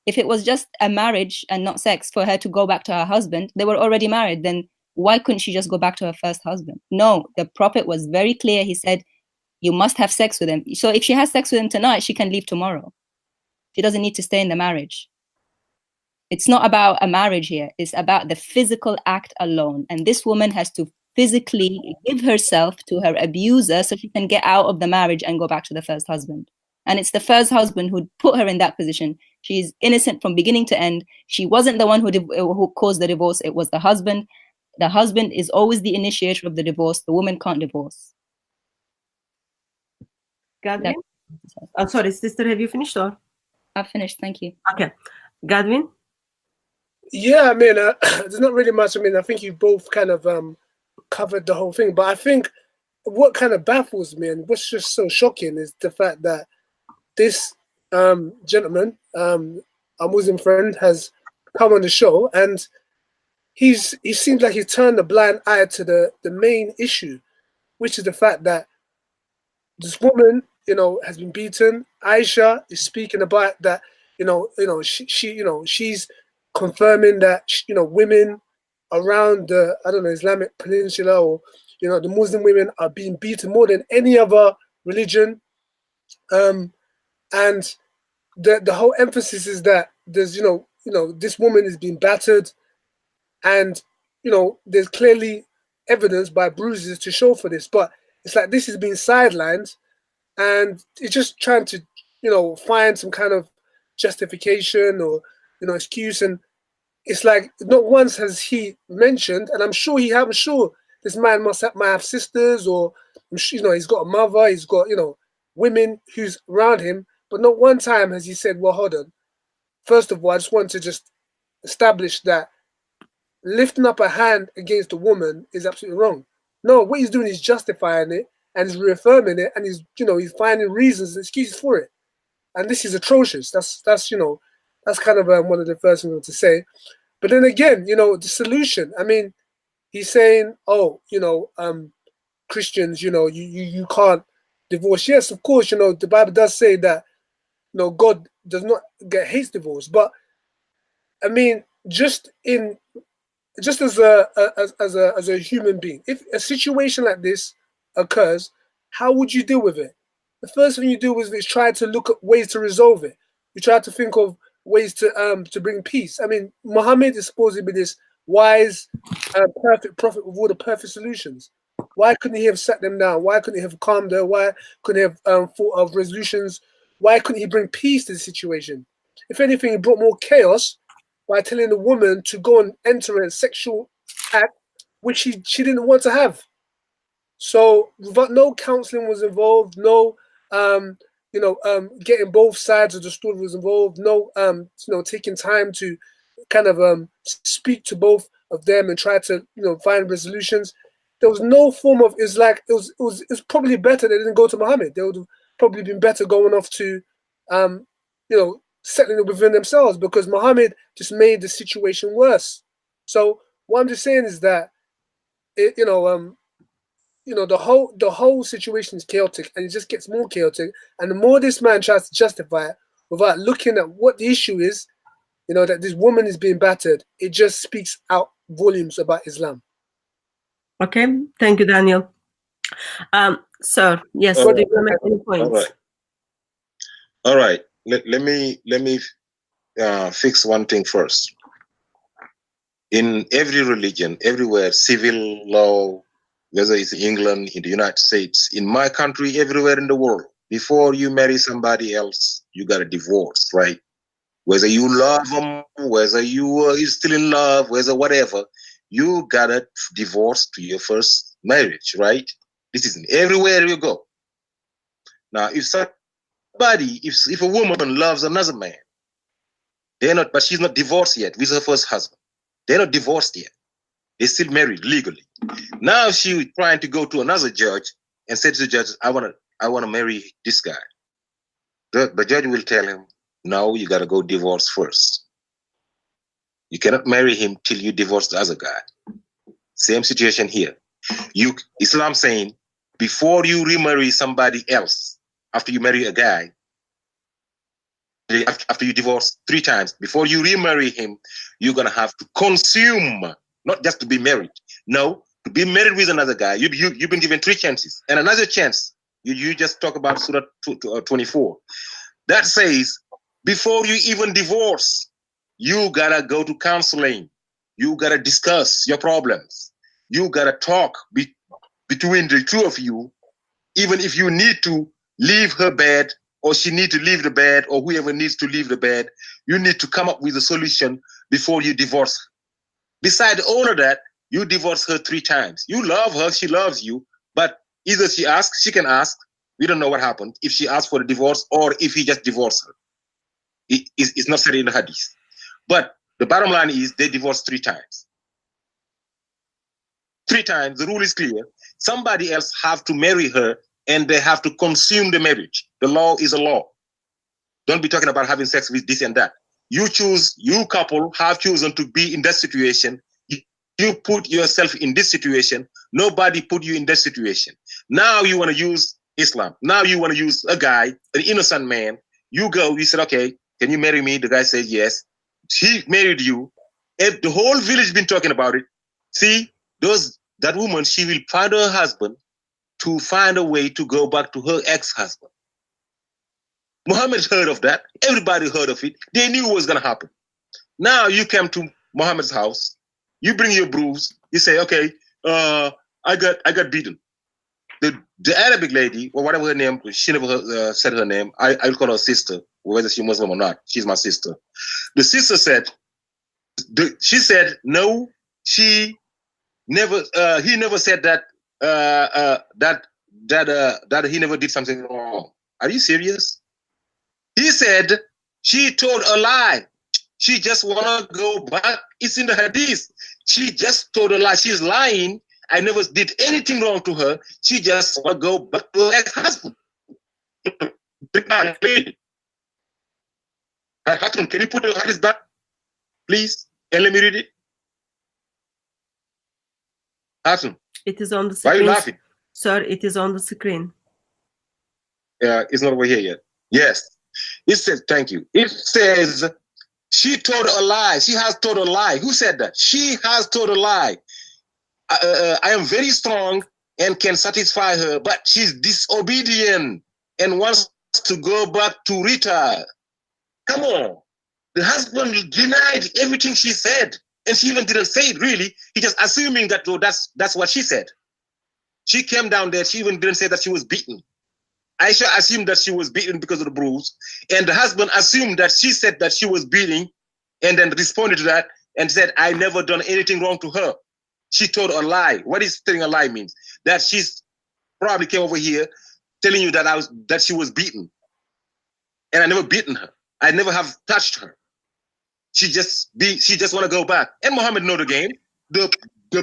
If it was just a marriage and not sex for her to go back to her husband, they were already married. Then why couldn't she just go back to her first husband? No, the Prophet was very clear. He said, you must have sex with him. So if she has sex with him tonight, she can leave tomorrow. She doesn't need to stay in the marriage. It's not about a marriage here. It's about the physical act alone. And this woman has to physically give herself to her abuser so she can get out of the marriage and go back to the first husband. And it's the first husband who put her in that position. She's innocent from beginning to end. She wasn't the one who caused the divorce. It was the husband. The husband is always the initiator of the divorce. The woman can't divorce. Godwin? I'm sorry, sister, have you finished? Or? I've finished, thank you. Okay. Godwin? Yeah, I mean, there's not really much. I mean, I think you both kind of covered the whole thing. But I think what kind of baffles me and what's just so shocking is the fact that this gentleman, our Muslim friend, has come on the show, and he seems like he's turned a blind eye to the main issue, which is the fact that this woman, has been beaten. Aisha is speaking about that. She's confirming that women around the Islamic peninsula, or the Muslim women, are being beaten more than any other religion, and the whole emphasis is that there's this woman is being battered, and there's clearly evidence by bruises to show for this, but it's like this is being sidelined, and it's just trying to find some kind of justification or excuse, and it's like not once has he mentioned, and I'm sure this man might have sisters, or he's got a mother, he's got women who's around him, but not one time has he said, well, hold on. First of all, I just want to just establish that lifting up a hand against a woman is absolutely wrong. No, what he's doing is justifying it and he's reaffirming it, and he's finding reasons and excuses for it. And this is atrocious. That's kind of one of the first things to say. But then again, the solution. I mean, he's saying, oh, Christians, you can't divorce. Yes, of course, the Bible does say that, God does not hates divorce. But I mean, just as a human being, if a situation like this occurs, how would you deal with it? The first thing you do is try to look at ways to resolve it. You try to think of ways to bring peace. I mean, Muhammad is supposed to be this wise, perfect prophet with all the perfect solutions. Why couldn't he have sat them down? Why couldn't he have calmed her? Why couldn't he have thought of resolutions? Why couldn't he bring peace to the situation? If anything, he brought more chaos by telling the woman to go and enter a sexual act which she didn't want to have. So no counseling was involved, no getting both sides of the story was involved, no taking time to kind of speak to both of them and try to find resolutions. There was no form of, it's probably better they didn't go to Muhammad. They would have probably been better going off to settling it within themselves, because Muhammad just made the situation worse. So what I'm just saying is that the whole situation is chaotic, and it just gets more chaotic. And the more this man tries to justify it without looking at what the issue is, that this woman is being battered, it just speaks out volumes about Islam. Okay, thank you, Daniel. Sir, yes, do you make any points? All right. Let me fix one thing first. In every religion, everywhere, civil law, whether it's England, in the United States, in my country, everywhere in the world, before you marry somebody else, you got a divorce, right? Whether you love them, whether you are still in love, whether whatever, you got a divorce to your first marriage, right? This is everywhere you go. Now, if a woman loves another man, but she's not divorced yet with her first husband. They're not divorced yet. They're still married legally. Now she's trying to go to another judge and say to the judge, I want to marry this guy. The judge will tell him, no, you got to go divorce first. You cannot marry him till you divorce the other guy. Same situation here. Islam saying, before you remarry somebody else, after you marry a guy, after you divorce 3 times, before you remarry him, you're going to have to consume, not just to be married. No, to be married with another guy, you've been given 3 chances. And another chance, you just talk about Surah 24. That says, before you even divorce, you got to go to counseling. You got to discuss your problems. You got to talk between the two of you, even if you need to leave her bed, or she needs to leave the bed, or whoever needs to leave the bed, you need to come up with a solution before you divorce her. Besides all of that, you divorce her 3 times. You love her, she loves you, but either she can ask, we don't know what happened, if she asked for a divorce or if he just divorced her. It's not said in the hadith. But the bottom line is they divorced 3 times. 3 times, the rule is clear. Somebody else have to marry her and they have to consume the marriage. The law is a law. Don't be talking about having sex with this and that. You couple have chosen to be in that situation. You put yourself in this situation. Nobody put you in that situation. Now you want to use Islam. Now you want to use a guy, an innocent man. You said, okay, can you marry me? The guy said yes. She married you. If the whole village been talking about it, see, that woman, she will find her husband to find a way to go back to her ex-husband. Muhammad heard of that. Everybody heard of it. They knew what was going to happen. Now you come to Muhammad's house. You bring your bruise. You say, okay, I got beaten. The Arabic lady, or whatever her name, she never said her name. I'll call her sister, whether she's Muslim or not. She's my sister. The sister said, she said, no, she never, he never said that, that he never did something wrong. Are you serious? He said she told a lie. She just want to go back. It's in the hadith. She just told a lie. She's lying. I never did anything wrong to her. She just want to go back to her ex-husband. Can you put the hadith back, please? And let me read it. Hatun. It is on the screen. Why are you laughing? Sir, it is on the screen. It's not over here yet. Yes. It says, thank you. It says, she told a lie. She has told a lie. Who said that? She has told a lie. I am very strong and can satisfy her, but she's disobedient and wants to go back to retire. Come on. The husband denied everything she said. And she even didn't say it really. He just assuming that, oh, that's what she said. She came down there. She even didn't say that she was beaten. Aisha assumed that she was beaten because of the bruise. And the husband assumed that she said that she was beating and then responded to that and said, I never done anything wrong to her. She told a lie. What is telling a lie means? That she's probably came over here telling you that she was beaten. And I never beaten her. I never have touched her. She just want to go back. And Muhammad know the game. The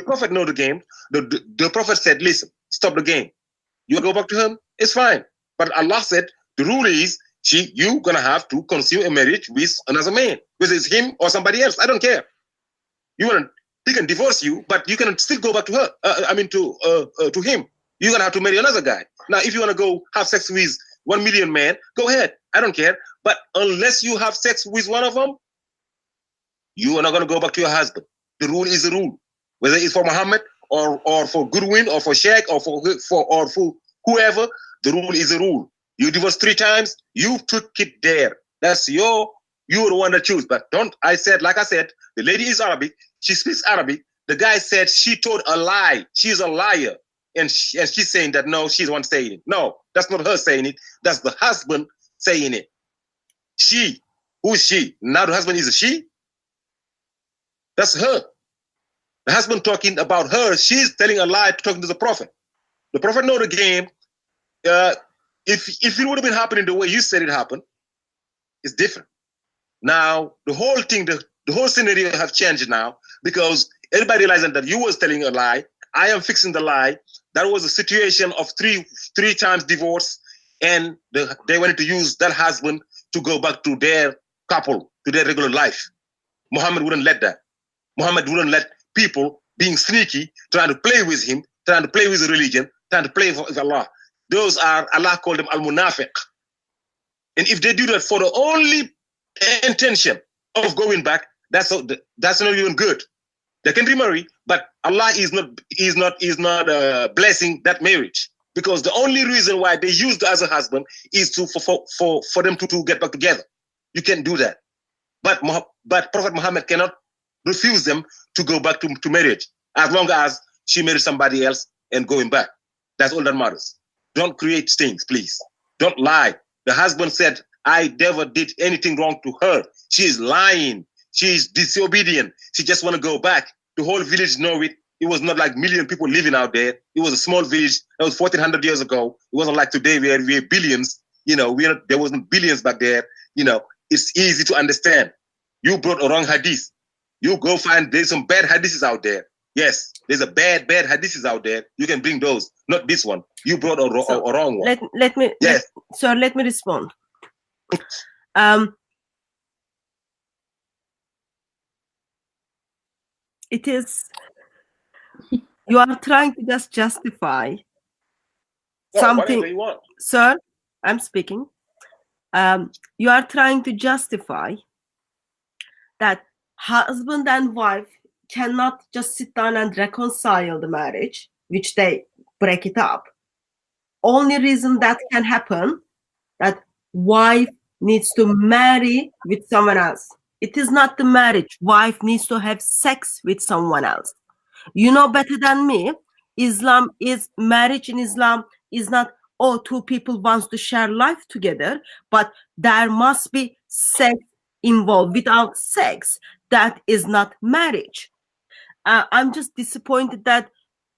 Prophet know the game. The Prophet said, listen, stop the game. You go back to him, it's fine. But Allah said, the rule is, you're going to have to consume a marriage with another man, whether it's him or somebody else. I don't care. He can divorce you, but you can still go back to her. To him. You're going to have to marry another guy. Now, if you want to go have sex with 1 million men, go ahead. I don't care. But unless you have sex with one of them, you are not going to go back to your husband. The rule is the rule. Whether it's for Muhammad or for Goodwin or for Sheikh or for whoever, the rule is the rule. You divorced 3 times, you took it there. That's you're the one that choose. But like I said, the lady is Arabic. She speaks Arabic. The guy said she told a lie. She's a liar. And she's saying that, no, she's the one saying it. No, that's not her saying it. That's the husband saying it. She. Who is she? Now the husband is a she? That's her. The husband talking about her. She's telling a lie talking to the Prophet. The Prophet know the game. If it would have been happening the way you said it happened, it's different. Now, the whole thing, the whole scenario have changed now because everybody realizing that you was telling a lie. I am fixing the lie. That was a situation of three times divorce, and they wanted to use that husband to go back to their couple, to their regular life. Muhammad wouldn't let that. Muhammad wouldn't let people being sneaky, trying to play with him, trying to play with the religion, trying to play with Allah. Those are, Allah called them al-munafiq. And if they do that for the only intention of going back, that's not even good. They can remarry, but Allah is not blessing that marriage, because the only reason why they used as a husband is for them to get back together. You can't do that. But Prophet Muhammad cannot refuse them to go back to marriage as long as she married somebody else and going back. That's all that matters. Don't create things, please. Don't lie. The husband said, I never did anything wrong to her. She is lying. She is disobedient. She just want to go back. The whole village know it. It was not like million people living out there. It was a small village. That was 1,400 years ago. It wasn't like today where we have billions. There wasn't billions back there. It's easy to understand. You brought a wrong hadith. You go find there's some bad hadiths out there. Yes, there's a bad hadiths out there. You can bring those, not this one. You brought a wrong one. Let me yes. Let me respond. It is, you are trying to just justify something. Whatever you want. Sir, I'm speaking. You are trying to justify that husband and wife cannot just sit down and reconcile the marriage, which they break it up. Only reason that can happen, that wife needs to marry with someone else. It is not the marriage. Wife needs to have sex with someone else. You know better than me, marriage in Islam is not oh, two people wants to share life together, but there must be sex involved. Without sex, that is not marriage. I'm just disappointed that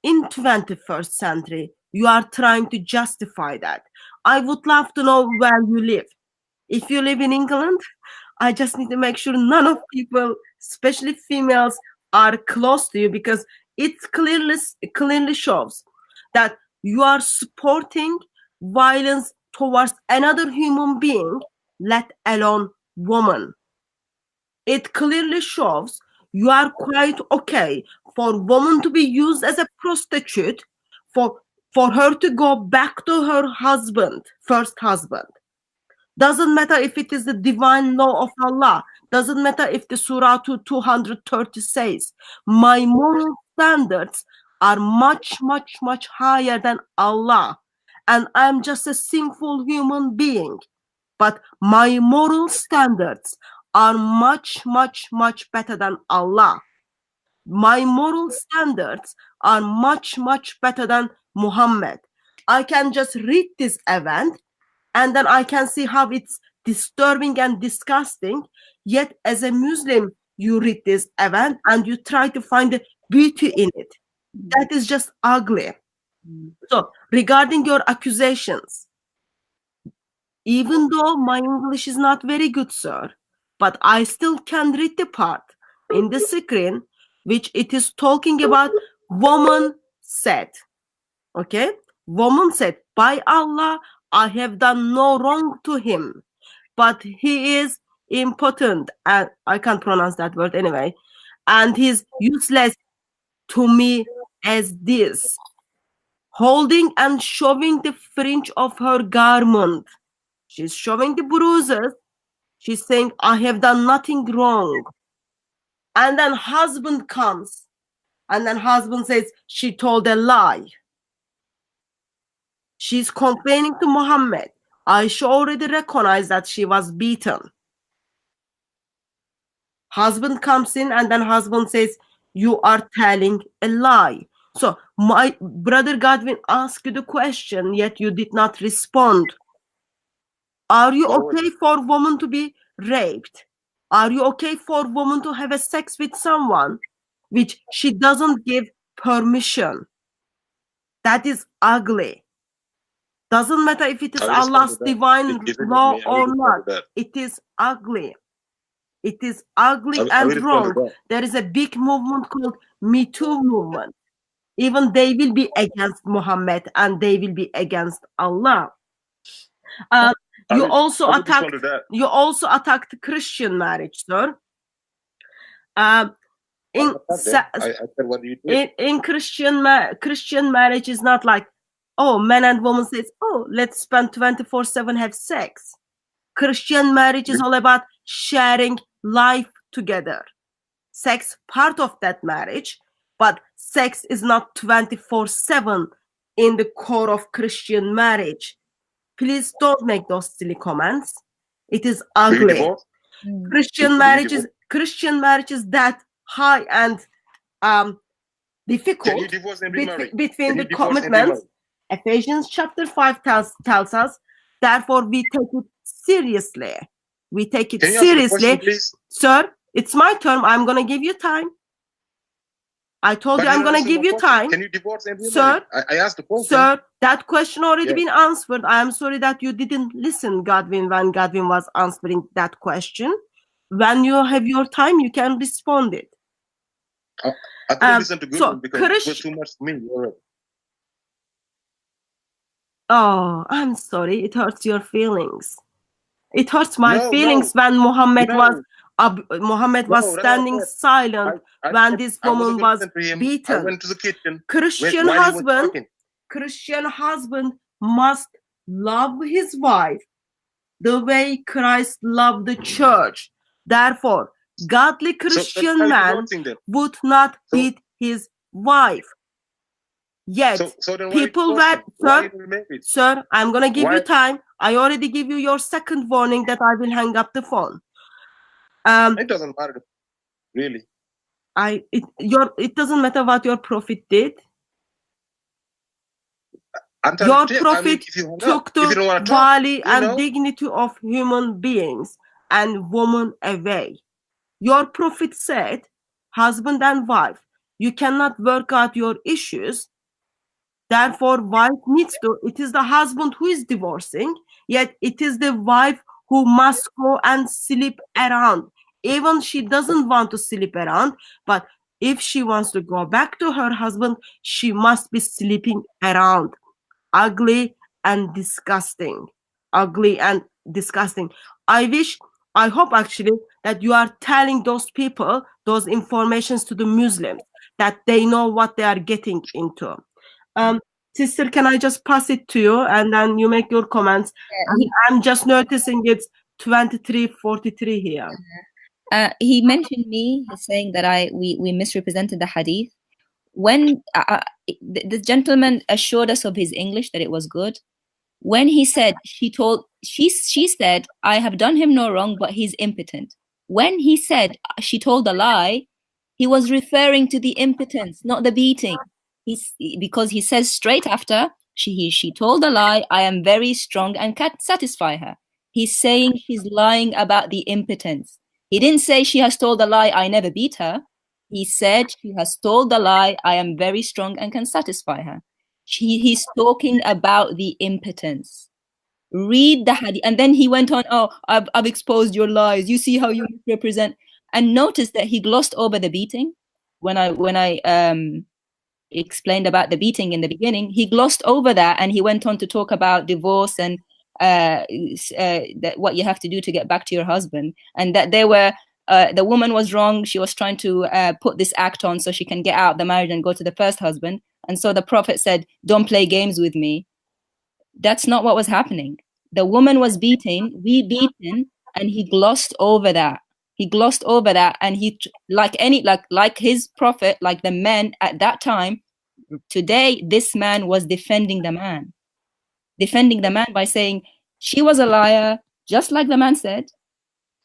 in 21st century, you are trying to justify that. I would love to know where you live. If you live in England, I just need to make sure none of people, especially females, are close to you, because it clearly shows that you are supporting violence towards another human being, let alone woman. It clearly shows you are quite okay for woman to be used as a prostitute, for her to go back to her husband, first husband. Doesn't matter if it is the divine law of Allah. Doesn't matter if the Surah 230 says, my moral standards are much, much, much higher than Allah. And I'm just a sinful human being. But my moral standards are much, much, much better than Allah. My moral standards are much, much better than Muhammad. I can just read this event and then I can see how it's disturbing and disgusting. Yet as a Muslim, you read this event and you try to find the beauty in it. That is just ugly. So regarding your accusations, even though my English is not very good, sir, but I still can read the part in the screen which it is talking about woman said. Okay? Woman said, by Allah, I have done no wrong to him, but he is impotent, and I can't pronounce that word anyway, and he's useless to me as this, holding and showing the fringe of her garment. She's showing the bruises. She's saying, I have done nothing wrong. And then husband comes, and then husband says, she told a lie. She's complaining to Muhammad. Aisha already recognized that she was beaten. Husband comes in and then husband says, you are telling a lie. So my brother Godwin asked you the question, yet you did not respond. Are you okay for woman to be raped? Are you okay for woman to have a sex with someone which she doesn't give permission? That is ugly. Doesn't matter if it is Allah's divine law or not. It is ugly. It is ugly and wrong. There is a big movement called Me Too movement. Even they will be against Muhammad and they will be against Allah. You also attacked Christian marriage, sir. In Christian marriage is not like, oh, man and woman says, oh, let's spend 24/7 have sex. Christian marriage is all about sharing life together. Sex part of that marriage, but sex is not 24/7 in the core of Christian marriage. Please don't make those silly comments. It is ugly. Christian marriage is that high and difficult between the commitments. Ephesians chapter 5 tells us, therefore we take it seriously. We take it seriously. Sir, it's my turn. I'm going to give you time. I told you I'm going to give you time. Can you divorce every sir? I asked the question. Sir, that question already been answered. I am sorry that you didn't listen, Godwin, when Godwin was answering that question. When you have your time, you can respond it. I couldn't listen to Godwin because it was too much for me already. Oh, I'm sorry. It hurts your feelings. It hurts my feelings when Muhammad was standing silent when this woman was beaten. I went to the kitchen. Christian husband must love his wife the way Christ loved the church. Therefore, godly Christian man would not beat his wife. Yet, people were, sir, I'm going to give you time. I already give you your second warning that I will hang up the phone. It doesn't matter, really. It doesn't matter what your prophet did. Your prophet took the value and dignity of human beings and woman away. Your prophet said, husband and wife, you cannot work out your issues. Therefore, wife needs to, it is the husband who is divorcing, yet it is the wife who must go and sleep around. Even she doesn't want to sleep around, but if she wants to go back to her husband, she must be sleeping around. Ugly and disgusting. Ugly and disgusting. I hope actually that you are telling those people those informations to the Muslims, that they know what they are getting into. Sister, can I just pass it to you and then you make your comments? I'm just noticing it's 23:43 here. He mentioned me saying that we misrepresented the hadith. When the gentleman assured us of his English that it was good, when he said she said, I have done him no wrong, but he's impotent. When he said she told a lie, he was referring to the impotence, not the beating. Because he says straight after, she told a lie, I am very strong and can't satisfy her. He's saying she's lying about the impotence. He didn't say she has told a lie, I never beat her. He said she has told a lie, I am very strong and can satisfy her. He's talking about the impotence. Read the hadith. And then he went on, oh, I've exposed your lies. You see how you represent. And notice that he glossed over the beating. When I explained about the beating in the beginning, he glossed over that and he went on to talk about divorce and what you have to do to get back to your husband, and that the woman was wrong. She was trying to put this act on so she can get out of the marriage and go to the first husband. And so the prophet said, don't play games with me. That's not what was happening. The woman was beaten, and he glossed over that. He glossed over that, and he, like his prophet, like the men at that time, today, this man was defending the man by saying she was a liar, just like the man said.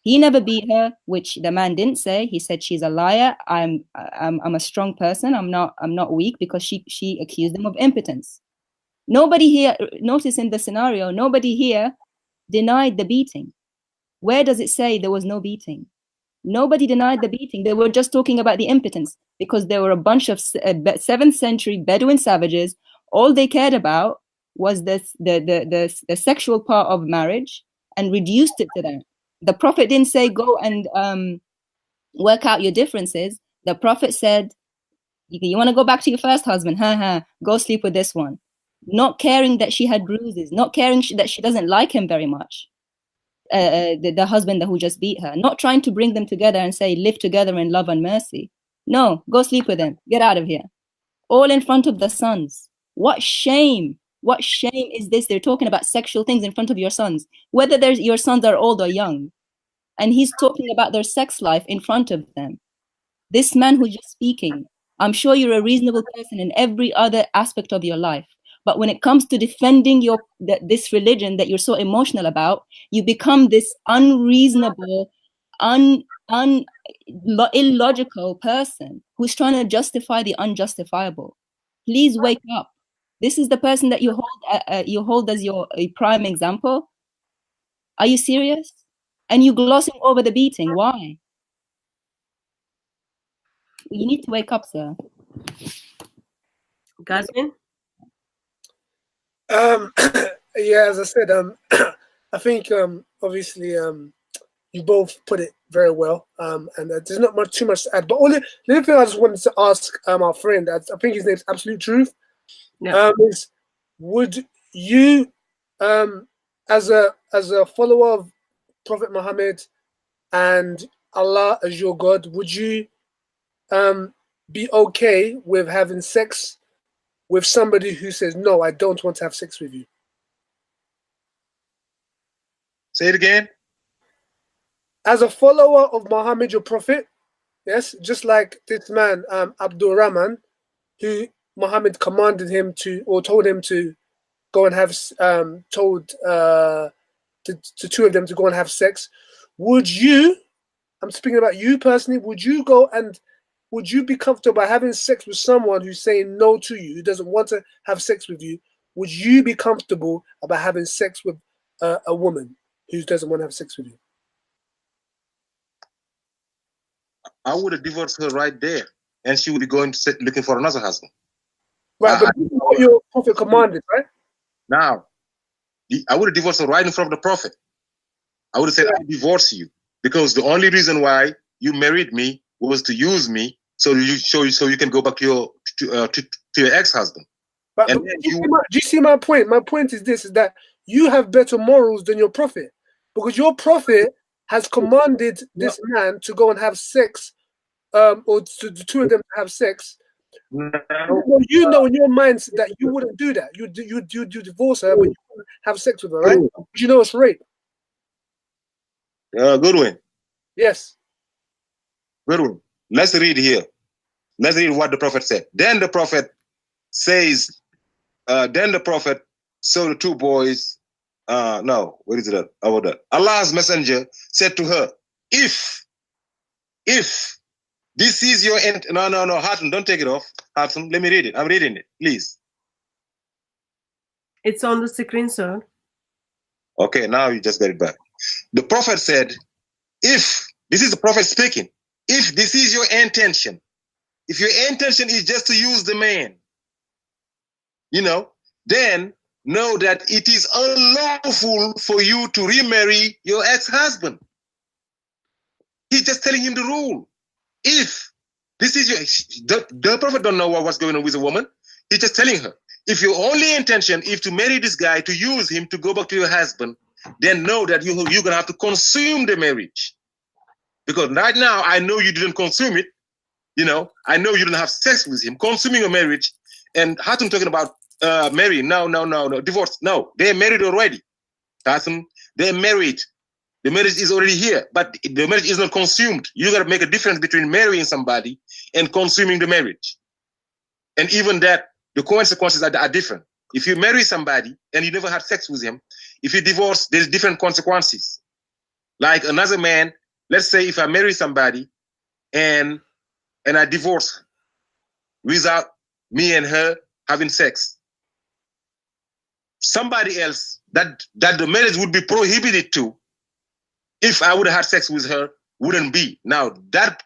He never beat her, which the man didn't say. He said she's a liar. I'm a strong person. I'm not weak, because she accused him of impotence. Nobody here, notice in the scenario, nobody here denied the beating. Where does it say there was no beating? Nobody denied the beating. They were just talking about the impotence, because there were a bunch of 7th century Bedouin savages. All they cared about was the sexual part of marriage, and reduced it to that. The prophet didn't say go and work out your differences. The prophet said, you want to go back to your first husband? Go sleep with this one. Not caring that she had bruises, not caring that she doesn't like him very much. The husband who just beat her, not trying to bring them together and say, live together in love and mercy. No, go sleep with him. Get out of here. All in front of the sons. What shame. What shame is this? They're talking about sexual things in front of your sons, whether your sons are old or young. And he's talking about their sex life in front of them. This man who's just speaking, I'm sure you're a reasonable person in every other aspect of your life. But when it comes to defending this religion that you're so emotional about, you become this unreasonable, illogical person who's trying to justify the unjustifiable. Please wake up. This is the person that you hold as your prime example. Are you serious? And you glossing over the beating. Why? You need to wake up, sir. Gazmin? Yeah, as I said, I think obviously you both put it very well, and there's not too much to add. But the other thing I just wanted to ask our friend, I think his name's Absolute Truth, is would you, as a follower of Prophet Muhammad and Allah as your God, would you be okay with having sex with somebody who says, no, I don't want to have sex with you? Say it again. As a follower of Muhammad, your prophet, yes, just like this man, Abdul Rahman, who Muhammad commanded him to, or told him to go and have, told the two of them to go and have sex. Would you, I'm speaking about you personally, would you go and would you be comfortable by having sex with someone who's saying no to you, who doesn't want to have sex with you, would you be comfortable about having sex with a woman who doesn't want to have sex with you? I would have divorced her right there, and she would be going to looking for another husband. Right, but this is what your prophet commanded, right? Now, I would have divorced her right in front of the prophet. I would have said, I divorce you, because the only reason why you married me was to use me, so you can go back to your ex-husband. But do you see my point? My point is this: is that you have better morals than your prophet, because your prophet has commanded this man to go and have sex, or to the two of them to have sex. No. You know in your mind that you wouldn't do that. You divorce her, but you wouldn't have sex with her, right? You know it's rape. Goodwin. Yes. Goodwin. Let's read here. Let's read what the prophet said. Then the prophet says, then the prophet saw the two boys. No, what is it about that? Allah's messenger said to her, if this is your end, no, Hatton, don't take it off. Hatton, let me read it. I'm reading it, please. It's on the screen, sir. Okay, now you just get it back. The prophet said, if, this is the prophet speaking, if this is your intention, if your intention is just to use the man, then know that it is unlawful for you to remarry your ex-husband. He's just telling him the rule. If this is the prophet don't know what's going on with a woman. He's just telling her, if your only intention is to marry this guy, to use him to go back to your husband, then know that you're going to have to consume the marriage. Because right now, I know you didn't consume it. I know you didn't have sex with him. Consuming a marriage, and Hatun talking about marrying. No, divorce. No, they're married already. Hatun, they're married. The marriage is already here, but the marriage is not consumed. You got to make a difference between marrying somebody and consuming the marriage. And even that, the consequences are different. If you marry somebody and you never had sex with him, if you divorce, there's different consequences. Like another man, let's say if I marry somebody and I divorce without me and her having sex, somebody else that the marriage would be prohibited to, if I would have had sex with her, wouldn't be. Now that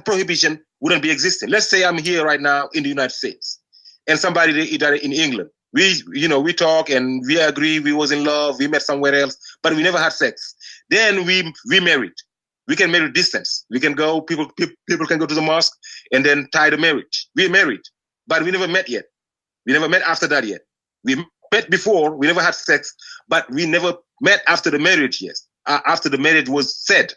prohibition wouldn't be existing. Let's say I'm here right now in the United States, and somebody in England. We talk and we agree we was in love, we met somewhere else, but we never had sex. Then we married. We can marry distance. We can go, people can go to the mosque and then tie the marriage. We're married, but we never met yet. We never met after that yet. We met before, we never had sex, but we never met after the marriage yet. After the marriage was said.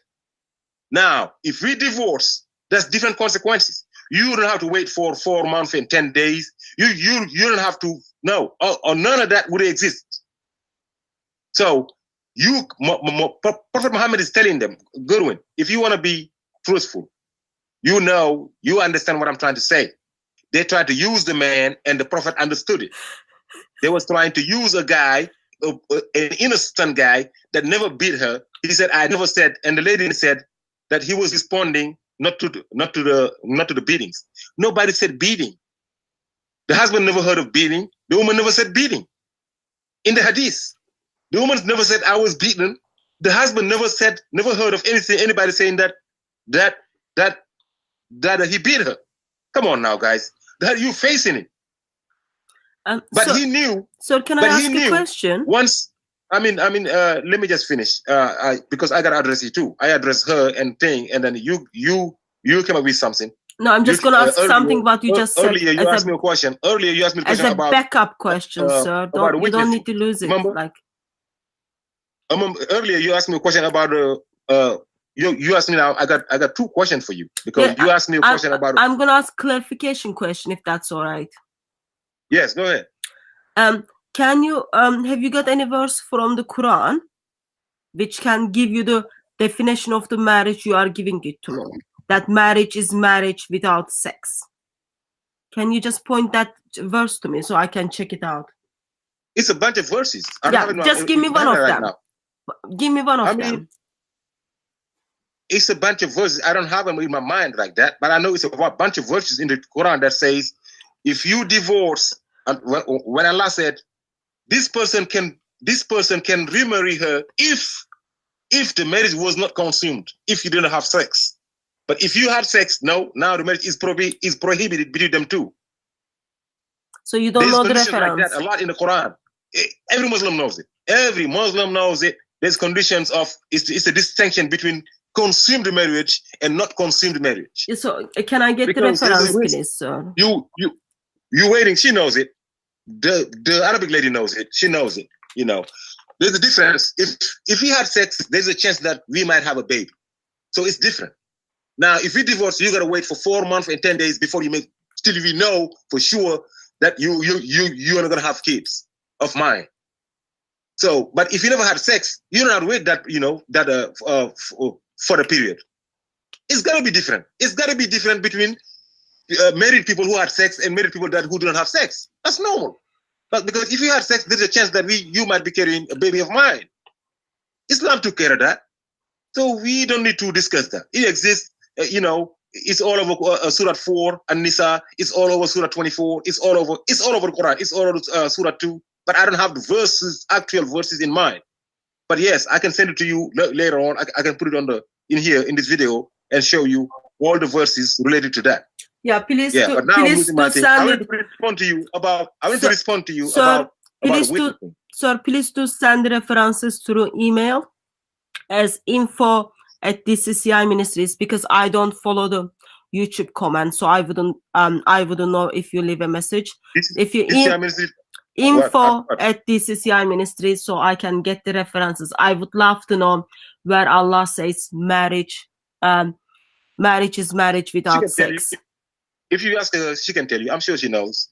Now, if we divorce, that's different consequences. You don't have to wait for 4 months and 10 days. You don't have to, no, or none of that would exist. So Prophet Muhammad is telling them, Goodwin, if you want to be truthful, you understand what I'm trying to say. They tried to use the man and the Prophet understood it. They was trying to use a guy, an innocent guy that never beat her. He said, I never said, and the lady said that he was responding not to the beatings. Nobody said beating. The husband never heard of beating. The woman never said beating. In the hadith, the woman never said I was beaten. The husband never heard of anybody saying that he beat her. Come on now, guys. That you facing it. But he knew. So can I ask a question? Once, let me just finish. Because I gotta address you too. I address her and thing, and then you came up with something. No, I'm just gonna ask something about you just said. Earlier, you asked me a question. Earlier, you asked me a question about backup question, sir. You don't need to lose it. Remember? Earlier, you asked me a question about you asked me now. I got 2 questions for you because you asked me a question about. I'm gonna ask clarification question if that's all right. Yes, go ahead. Can you have you got any verse from the Quran which can give you the definition of the marriage you are giving it to know? That marriage is marriage without sex. Can you just point that verse to me so I can check it out? It's a bunch of verses. Just give me one of them. Give me one of them. It's a bunch of verses. I don't have them in my mind like that, but I know it's a bunch of verses in the Quran that says, if you divorce And when Allah said, this person can remarry her if the marriage was not consumed, if you didn't have sex. But if you had sex, no, now the marriage is prohibited between them two. So you don't know the reference. Like that a lot in the Quran. Every Muslim knows it. Every Muslim knows it. There's conditions of, it's a distinction between consumed marriage and not consumed marriage. So can I get the reference, please, sir? You waiting, she knows it. The Arabic lady knows it. She knows it. You know, there's a difference. If we had sex, there's a chance that we might have a baby. So it's different. Now, if we divorce, you gotta wait for 4 months and 10 days before you make. Still, we know for sure that you're not gonna have kids of mine. So, but if you never had sex, you don't have to wait that for the period. It's gotta be different. It's gotta be different between married people who had sex and married people who do not have sex. That's normal. But because if you had sex, there's a chance that you might be carrying a baby of mine. Islam took care of that, so we don't need to discuss that. It exists. It's all over Surah 4 and Nisa. It's all over Surah 24. It's all over the Quran. It's all over Surah 2. But I don't have the actual verses in mind. But yes, I can send it to you later on. I can put it in this video and show you all the verses related to that. Yeah, please. Yeah, but now I want to respond to you about. Sir, please do send references through email as info@DCCI Ministries, because I don't follow the YouTube comments, so I wouldn't know if you leave a message. If you info@DCCI Ministries, so I can get the references. I would love to know where Allah says marriage is marriage without sex. If you ask her, she can tell you. I'm sure she knows.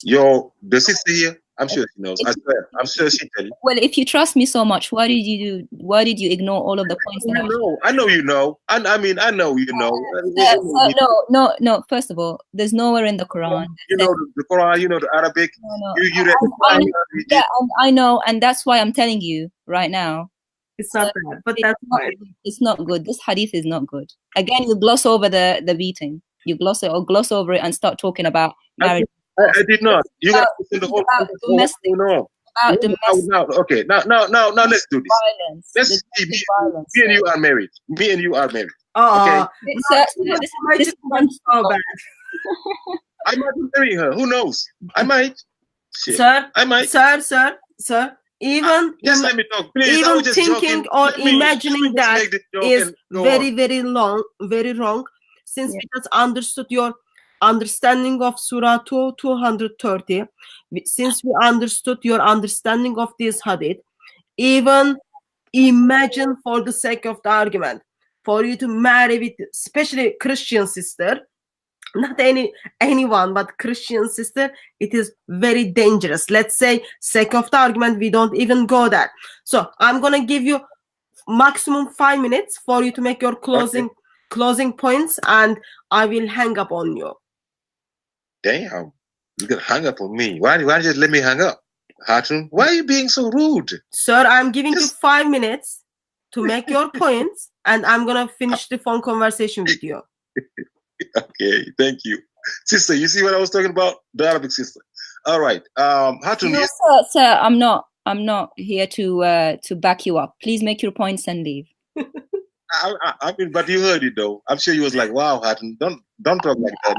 The sister here, I'm sure she knows. I swear, I'm sure she tell you. Well, if you trust me so much, why did you ignore all of the points? I know you know. I know you know. No. First of all, there's nowhere in the Quran. You know the Quran. You know the Arabic. No. You read the Quran. I know, and that's why I'm telling you right now. It's not bad, but that's fine. It's not good. This hadith is not good. Again, you gloss over the beating. You gloss over it and start talking about marriage. I did not. You got to listen to the whole domestic. About domestic. Okay. Now, let's do this. Violence. Let's see. Me and you are married. Okay. This is so bad. I might be marrying her. Who knows? I might. Sir, I might. Sir. Even just let me talk, please. Even thinking or imagining that is very, very wrong. Since we just understood your understanding of Surah 230, since we understood your understanding of this hadith, even imagine, for the sake of the argument, for you to marry with, especially Christian sister, not anyone, but Christian sister, it is very dangerous. Let's say, sake of the argument, we don't even go there. So I'm gonna give you maximum 5 minutes for you to make your closing points, and I will hang up on you. Damn, you can hang up on me. Why you just let me hang up, Hatun? Why are you being so rude? Sir, I'm giving you 5 minutes to make your points, and I'm gonna finish the phone conversation with you. Okay, thank you, sister. You see what I was talking about? The Arabic sister. All right, Hatun. No, sir, I'm not here to back you up. Please make your points and leave. I mean, but you heard it though. I'm sure you was like, "Wow, Hatun, don't talk like that."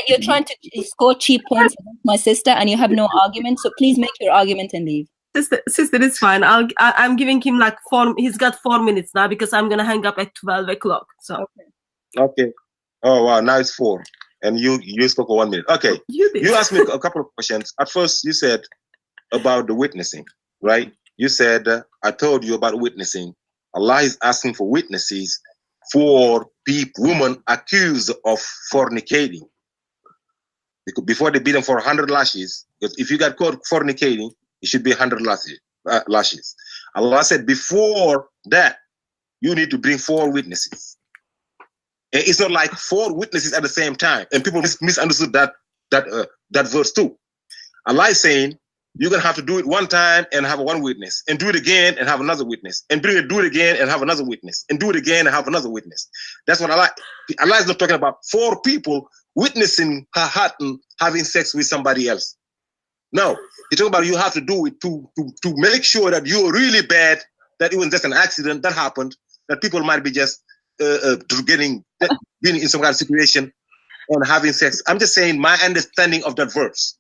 You're trying to score cheap points against my sister, and you have no argument. So please make your argument and leave. Sister, it's fine. I'm giving him like 4. He's got 4 minutes now because I'm gonna hang up at 12 o'clock. So okay. Oh wow, now it's 4, and you spoke for 1 minute. Okay, you asked me a couple of questions. At first, you said about the witnessing, right? You said I told you about witnessing. Allah is asking for witnesses for women accused of fornicating. Before they beat them for 100 lashes, because if you got caught fornicating, it should be 100 lashes. Allah said before that, you need to bring 4 witnesses. And it's not like 4 witnesses at the same time. And people misunderstood that verse too. Allah is saying, you're going to have to do it 1 time and have 1 witness, and do it again and have another witness, and do it again and have another witness, and do it again and have another witness. That's what Allah is not talking about 4 people witnessing her husband having sex with somebody else. No, you talk about you have to do it to make sure that you're really bad, that it was just an accident that happened, that people might be just being in some kind of situation and having sex. I'm just saying my understanding of that verse.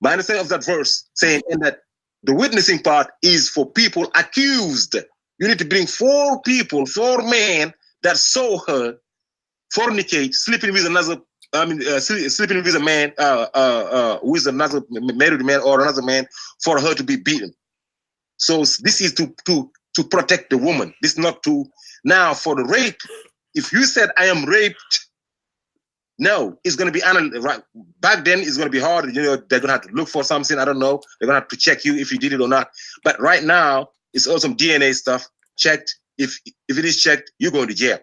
My understanding of that verse saying that the witnessing part is for people accused. You need to bring 4 men that saw her fornicate, sleeping with another. Sleeping with a man who is another married man or another man, for her to be beaten. So this is to protect the woman. This is not to now for the rape. If you said I am raped, no, it's going to be right. Back then it's going to be hard. You know, they're going to have to look for something. I don't know. They're going to have to check you if you did it or not. But right now it's all some DNA stuff checked. If it is checked, you're going to jail.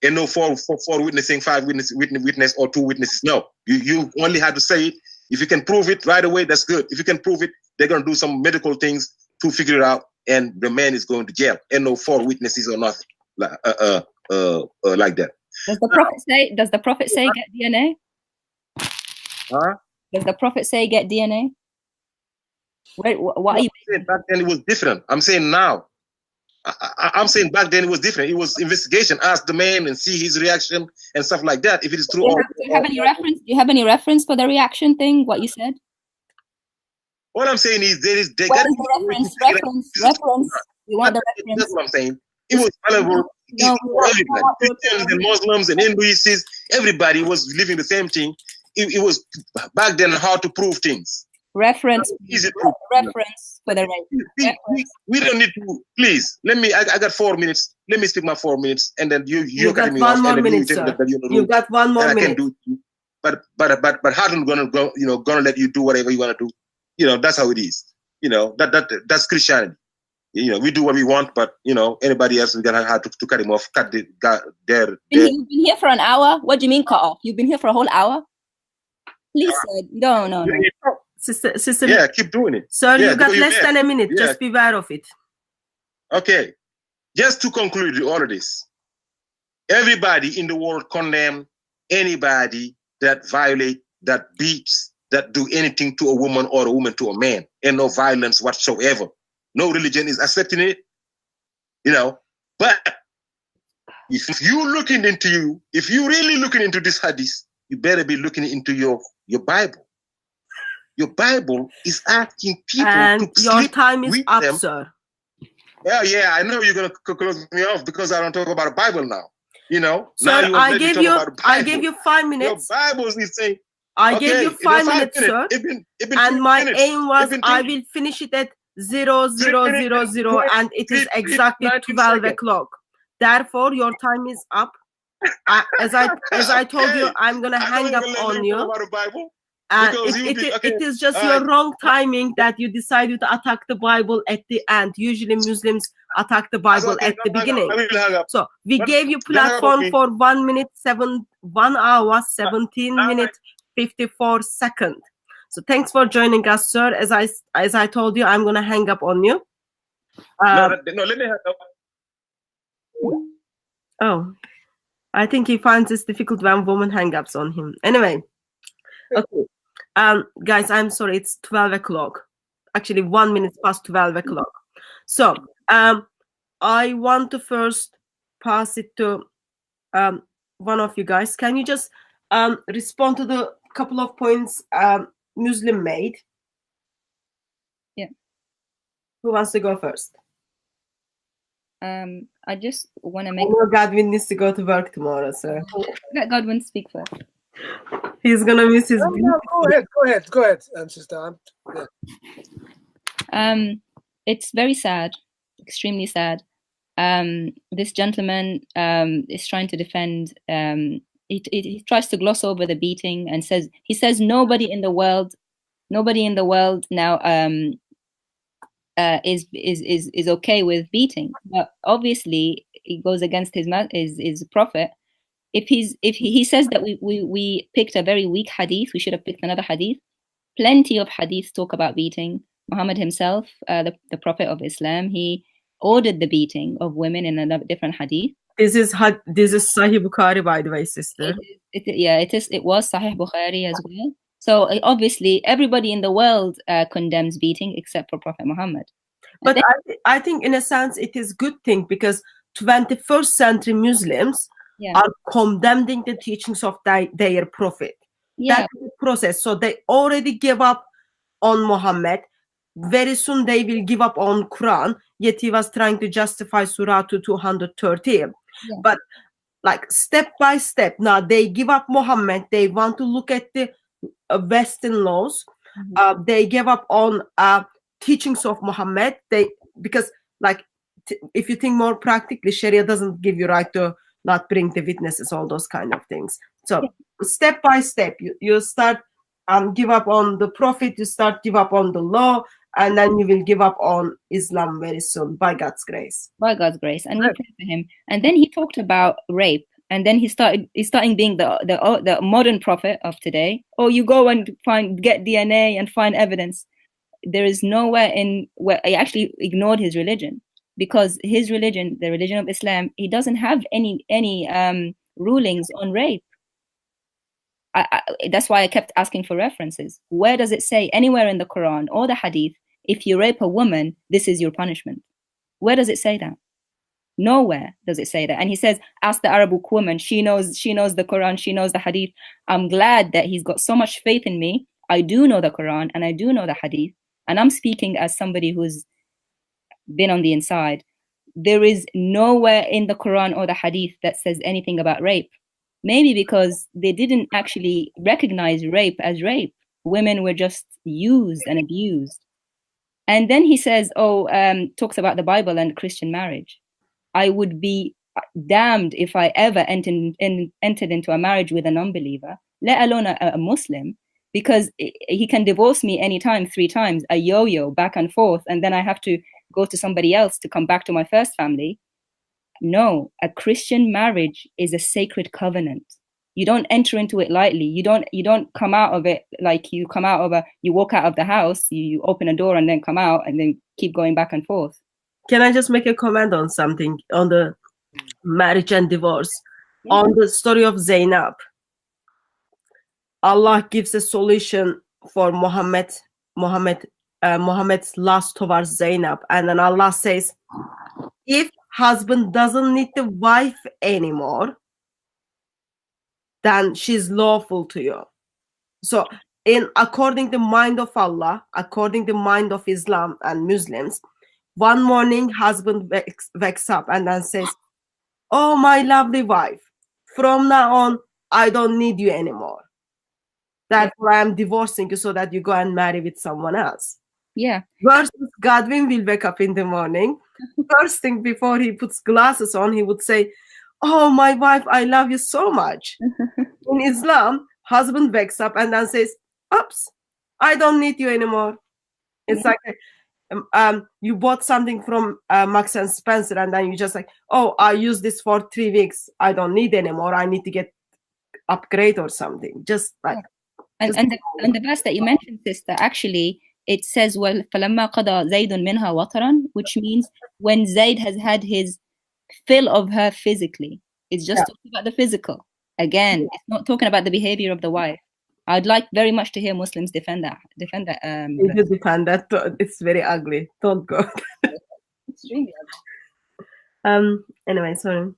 And no 4 witnessing, 5 witness or 2 witnesses. No, you only have to say it. If you can prove it right away, that's good. If you can prove it, they're going to do some medical things to figure it out, and the man is going to jail. And no 4 witnesses or nothing like that. Does the prophet say? Does the prophet say get DNA? Huh? Does the prophet say get DNA? Wait, what are you? Back then it was different. I'm saying now. I'm saying back then it was different. It was investigation. Ask the man and see his reaction and stuff like that. If it is true. Do you have any reference? Do you have any reference for the reaction thing? What you said? What I'm saying is they what got is the reference. You want the reference? That's what I'm saying. It was valuable. Christians and Muslims and Hindus, everybody was living the same thing. It was back then hard to prove things. Reference for the right. We don't need to. Please let me. I got 4 minutes. Let me speak my 4 minutes, and then you got one more minute, sir. You got one more minute. I can do it. But Harden gonna go. You know, gonna let you do whatever you want to do. You know, that's how it is. You know, that's Christianity. You know, we do what we want, but you know, anybody else is gonna have to cut him off. Cut their. You've been here for an hour. What do you mean cut off? You've been here for a whole hour. Please, sir. No. Sister, yeah, keep doing it. Sir, you got less than a minute. Yeah. Just be aware of it. Okay. Just to conclude all of this, everybody in the world condemn anybody that violate, that beats, that do anything to a woman or a woman to a man, and no violence whatsoever. No religion is accepting it, you know. But if you're really looking into this hadith, you better be looking into your Bible. Your Bible is asking people to sleep your time is up, them. Sir. Well, yeah, I know you're gonna close me off because I don't talk about the Bible now. You know, sir, I gave you 5 minutes. Your Bible is saying. I gave you 5 minutes, sir. And my aim was I will finish it at 0000, and it is exactly 12 o'clock. Therefore, your time is up. As I told you, I'm gonna hang up on you. And it is just your wrong timing that you decided to attack the Bible at the end. Usually Muslims attack the Bible at the beginning. So we gave you platform for 1 hour, 17 minutes, 54 seconds. So thanks for joining us, sir. As I told you, I'm gonna hang up on you. No, let me hang up. Oh, I think he finds it difficult when women hang ups on him. Anyway, okay. Guys, I'm sorry, it's 12 o'clock. Actually, 1 minute past 12 o'clock. So, I want to first pass it to one of you guys. Can you just respond to the couple of points Muslim made? Yeah. Who wants to go first? I just want to make. Godwin needs to go to work tomorrow, so Let Godwin speak first. He's gonna miss his. No, go ahead, sister. It's very sad, extremely sad. This gentleman is trying to defend. He tries to gloss over the beating and says nobody in the world now is okay with beating. But obviously, it goes against his prophet. If he says that we picked a very weak hadith, we should have picked another hadith. Plenty of hadiths talk about beating. Muhammad himself, the prophet of Islam, he ordered the beating of women in a different hadith. This is Sahih Bukhari, by the way, sister. It was Sahih Bukhari as well. So obviously, everybody in the world condemns beating except for Prophet Muhammad. But I think, in a sense, it is good thing because 21st century Muslims are condemning the teachings of their prophet. That's the process. So they already give up on Muhammad. Very soon they will give up on Quran. Yet he was trying to justify Surah to 230. But like step by step, now they give up Muhammad. They want to look at the Western laws. They give up on teachings of Muhammad. Because like if you think more practically, Sharia doesn't give you right to not bring the witnesses, all those kind of things. So step by step, you start give up on the prophet, you start give up on the law, and then you will give up on Islam very soon by God's grace. By God's grace, and we pray for him. And then he talked about rape, and then he's starting being the modern prophet of today. Oh, you go and get DNA and find evidence. There is nowhere in where he actually ignored his religion, because his religion, the religion of Islam, he doesn't have any rulings on rape. That's why I kept asking for references. Where does it say anywhere in the Quran or the hadith, if you rape a woman, this is your punishment? Where does it say that? Nowhere does it say that. And he says, ask the Arabic woman. She knows the Quran. She knows the hadith. I'm glad that he's got so much faith in me. I do know the Quran and I do know the hadith. And I'm speaking as somebody who's been on the inside. There is nowhere in the Quran or the hadith that says anything about rape. Maybe because they didn't actually recognize rape as rape. Women were just used and abused. And then he says, talks about the Bible and Christian marriage. I would be damned if I ever entered into a marriage with a non-believer, let alone a Muslim, because he can divorce me anytime, 3 times, a yo-yo back and forth, and then I have to go to somebody else to come back to my first family. No, a Christian marriage is a sacred covenant. You don't enter into it lightly. You don't come out of it like you walk out of the house, you open a door and then come out and then keep going back and forth. Can I just make a comment on something on the marriage and divorce? On the story of Zainab, Allah gives a solution for Muhammad's lust towards Zainab, and then Allah says, if husband doesn't need the wife anymore, then she's lawful to you. So according to the mind of Allah, according to the mind of Islam and Muslims, one morning husband wakes up and then says, oh, my lovely wife, from now on, I don't need you anymore. Therefore, I am divorcing you so that you go and marry with someone else. Yeah. Versus Godwin will wake up in the morning. First thing before he puts glasses on, he would say, oh, my wife, I love you so much. In Islam, husband wakes up and then says, oops, I don't need you anymore. It's like you bought something from Marks and Spencer and then you just like, oh, I use this for 3 weeks. I don't need anymore. I need to get upgrade or something. Just like. And the verse that you mentioned, sister, actually, it says, well, فَلَمَّا قَضَى زَيْدٌ مِنْهَا وَطَرًا, which means when Zayd has had his fill of her physically. It's just talking about the physical. Again, it's not talking about the behavior of the wife. I'd like very much to hear Muslims defend that. You defend that. It's very ugly. Don't go. Extremely ugly. Anyway, sorry.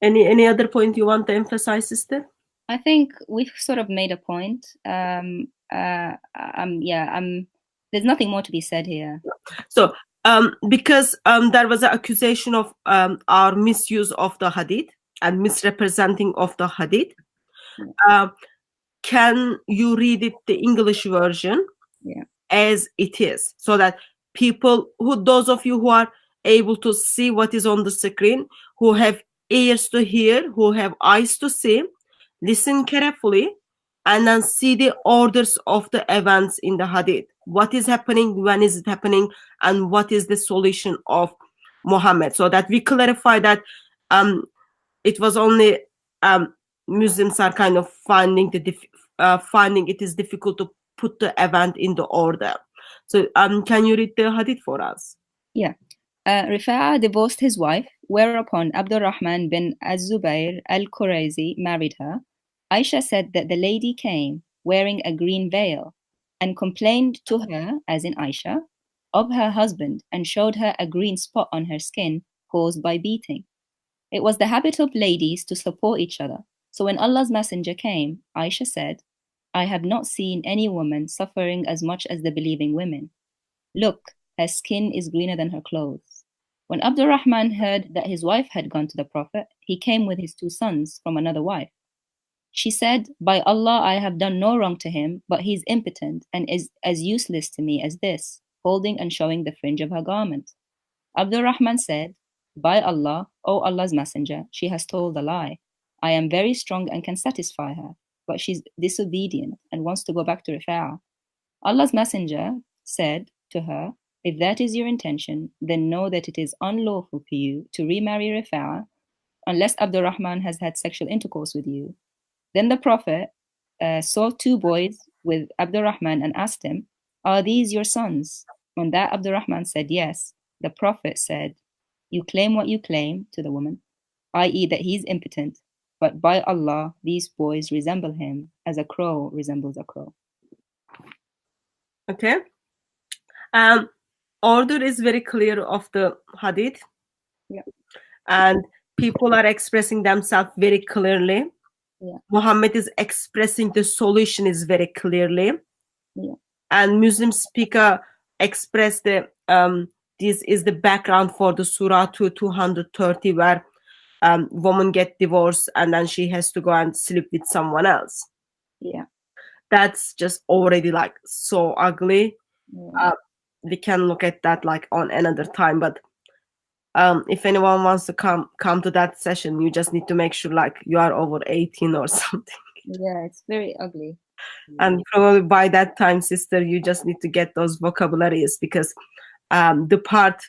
Any other point you want to emphasize, sister? I think we've sort of made a point. There's nothing more to be said here. So, because there was an accusation of our misuse of the hadith and misrepresenting of the hadith, can you read it, the English version, as it is, so that those of you who are able to see what is on the screen, who have ears to hear, who have eyes to see, listen carefully, and then see the orders of the events in the hadith. What is happening, when is it happening, and what is the solution of Muhammad, so that we clarify that it was only Muslims are kind of finding it is difficult to put the event in the order. So can you read the hadith for us? Yeah. Rifa'a divorced his wife, whereupon Abdurrahman bin Az-Zubayr al-Qurayzi married her. Aisha said that the lady came wearing a green veil and complained to her, as in Aisha, of her husband and showed her a green spot on her skin caused by beating. It was the habit of ladies to support each other. So when Allah's Messenger came, Aisha said, I have not seen any woman suffering as much as the believing women. Look, her skin is greener than her clothes. When Abdurrahman heard that his wife had gone to the Prophet, he came with his 2 sons from another wife. She said, by Allah, I have done no wrong to him, but he is impotent and is as useless to me as this, holding and showing the fringe of her garment. Abdurrahman said, by Allah, O Allah's Messenger, she has told a lie. I am very strong and can satisfy her, but she's disobedient and wants to go back to Rifa'a. Allah's Messenger said to her, if that is your intention, then know that it is unlawful for you to remarry Rifa'a unless Abdurrahman has had sexual intercourse with you. Then the Prophet saw 2 boys with Abdurrahman and asked him, are these your sons? On that Abdurrahman said, yes. The Prophet said, you claim what you claim to the woman, i.e. that he is impotent, but by Allah, these boys resemble him as a crow resembles a crow. Okay. Order is very clear of the hadith. Yeah. And people are expressing themselves very clearly. Yeah. Muhammad is expressing the solution is very clearly. Yeah. And Muslim speaker expressed the this is the background for the Surah 230 where woman get divorced and then she has to go and sleep with someone else. Yeah. That's just already like so ugly. Yeah. We can look at that like on another time, but if anyone wants to come to that session, you just need to make sure like you are over 18 or something. Yeah, it's very ugly. And probably by that time, sister, you just need to get those vocabularies, because the part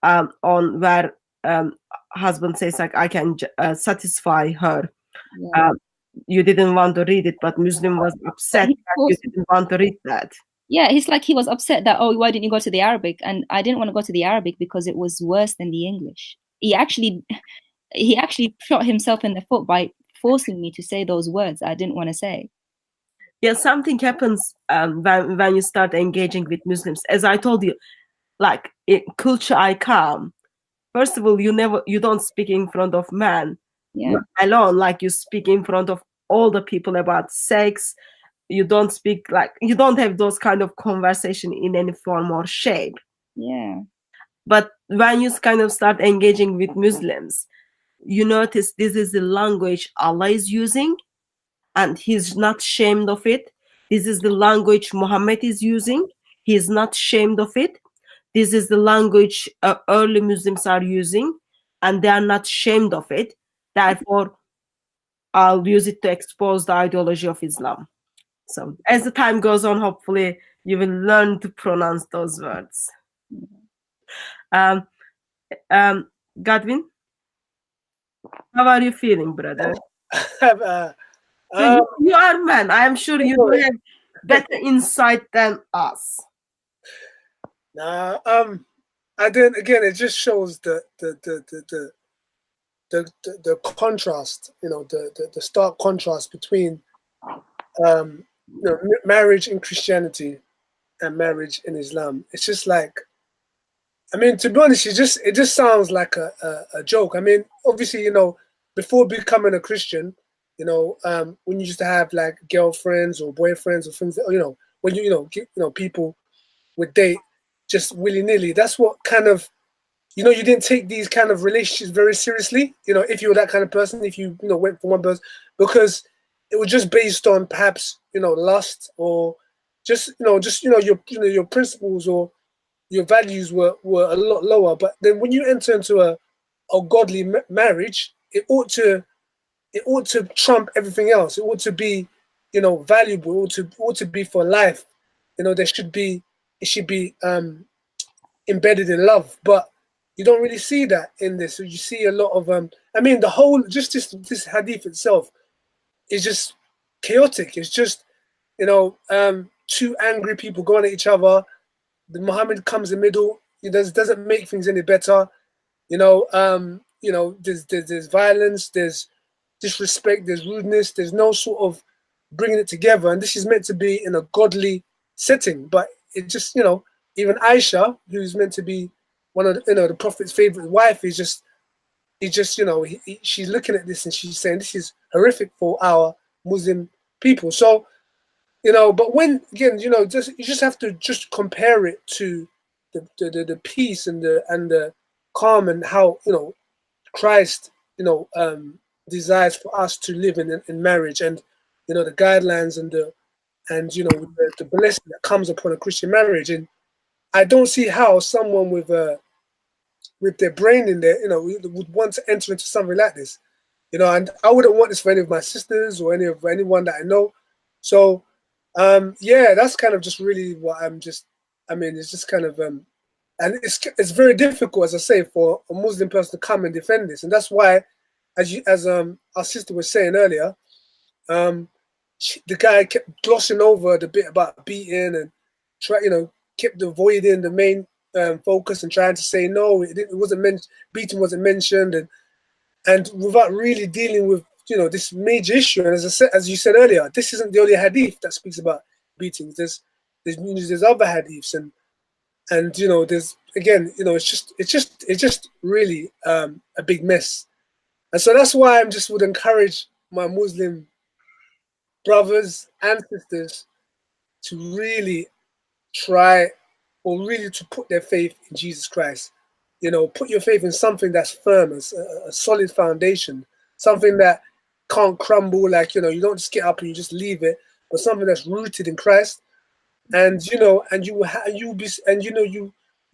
on where husband says like I can satisfy her, Yeah. you didn't want to read it, but Muslim was upset that you didn't want to read that. Yeah, he's like, he was upset that, oh, why didn't you go to the Arabic? And I didn't want to go to the Arabic because it was worse than the English. He actually shot himself in the foot by forcing me to say those words I didn't want to say. Yeah, something happens when you start engaging with Muslims. As I told you, like in culture I come, first of all, you don't speak in front of man alone, like you speak in front of all the people about sex. You don't speak like, you don't have those kind of conversation in any form or shape. Yeah. But when you kind of start engaging with Muslims, you notice this is the language Allah is using and he's not ashamed of it. This is the language Muhammad is using. He is not ashamed of it. This is the language early Muslims are using and they are not ashamed of it. Therefore, I'll use it to expose the ideology of Islam. So as the time goes on, hopefully you will learn to pronounce those words. Godwin, how are you feeling, brother? You are man. I am sure you have better insight than us. Nah, I didn't. Again, it just shows the contrast. You know, the stark contrast between you know, marriage in Christianity and marriage in Islam. It's just like, I mean, to be honest, it just sounds like a joke. I mean, obviously, you know, before becoming a Christian, you know, when you used to have like girlfriends or boyfriends or friends, you know, when you know people would date just willy-nilly. That's what kind of, you know, you didn't take these kind of relationships very seriously. You know, if you were that kind of person, if you know went for one person, because it was just based on perhaps, you know, lust or just your principles or your values were a lot lower. But then when you enter into a godly marriage, it ought to trump everything else. It ought to be, you know, valuable. It ought to be for life. You know, it should be embedded in love. But you don't really see that in this. So you see a lot of I mean, the whole this hadith itself is just chaotic. It's just, you know, two angry people going at each other. The Muhammad comes in the middle. doesn't make things any better. There's violence, there's disrespect, there's rudeness, there's no sort of bringing it together. And this is meant to be in a godly setting, but it just, even Aisha, who's meant to be one of the Prophet's favorite wife, she's looking at this and she's saying this is horrific for our Muslim people. So, but when again, you just have to just compare it to the peace and the calm and how Christ desires for us to live in marriage, and the guidelines and the blessing that comes upon a Christian marriage. And I don't see how someone with their brain in there would want to enter into something like this, and I wouldn't want this for any of my sisters or anyone that I know. So yeah, that's kind of just really what it's just kind of and it's very difficult, as I say, for a Muslim person to come and defend this. And that's why, as our sister was saying earlier, the guy kept glossing over the bit about beating and kept avoiding the main focus and trying to say no, it wasn't beating wasn't mentioned, and without really dealing with this major issue. And as you said earlier, this isn't the only hadith that speaks about beatings. There's other hadiths, and there's again, it's just really a big mess. And so that's why I just would encourage my Muslim brothers and sisters to really try, or really to put their faith in Jesus Christ. Put your faith in something that's firm, a solid foundation, something that can't crumble. Like, you don't just get up and you just leave it, but something that's rooted in Christ. And you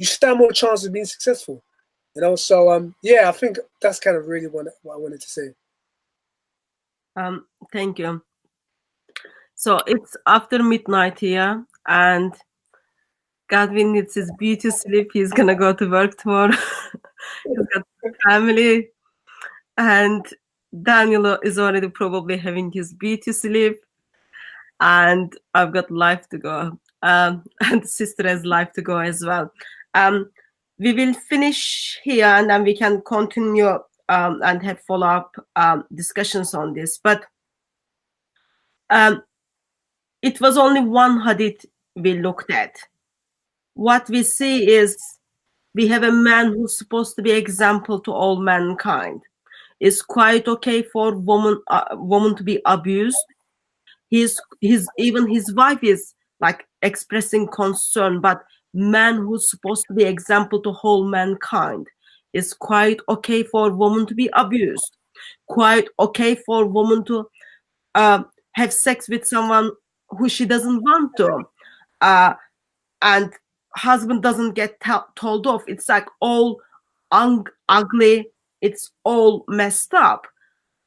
stand more chance of being successful. So yeah, I think that's kind of really what I wanted to say. Thank you. So it's after midnight here, and Godwin needs his beauty sleep. He's gonna go to work tomorrow. He's got family, and Daniel is already probably having his beauty sleep, and I've got life to go, and the sister has life to go as well. We will finish here, and then we can continue and have follow-up discussions on this. But it was only one hadith we looked at. What we see is we have a man who's supposed to be example to all mankind. It's quite okay for woman to be abused. Even his wife is like expressing concern, but man who's supposed to be example to whole mankind, is quite okay for woman to be abused, quite okay for woman to have sex with someone who she doesn't want to, and husband doesn't get told off. It's like all ugly, it's all messed up.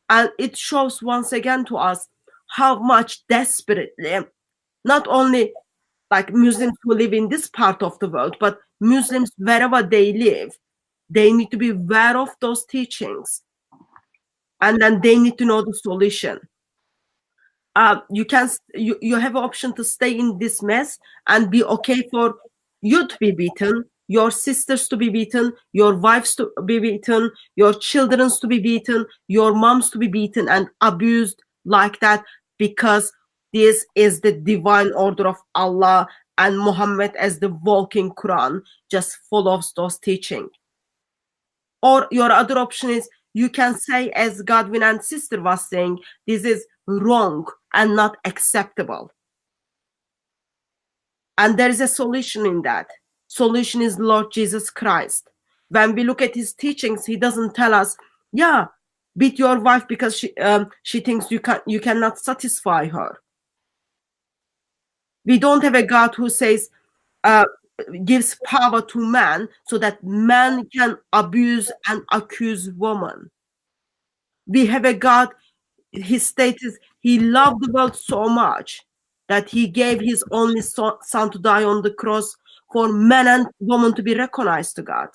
And it shows once again to us how much desperately, not only like Muslims who live in this part of the world, but Muslims wherever they live, they need to be aware of those teachings, and then they need to know the solution. You have an option to stay in this mess and be okay for you to be beaten, your sisters to be beaten, your wives to be beaten, your children to be beaten, your moms to be beaten and abused like that, because this is the divine order of Allah, and Muhammad, as the walking Quran, just follows those teachings. Or your other option is, you can say, as Godwin and sister was saying, this is wrong and not acceptable. And there is a solution in that. Solution is Lord Jesus Christ. When we look at his teachings, he doesn't tell us, yeah, beat your wife because she thinks you cannot satisfy her. We don't have a God who says, gives power to man so that man can abuse and accuse woman. We have a God, his status, he loved the world so much that he gave his only son to die on the cross for men and women to be recognized to God.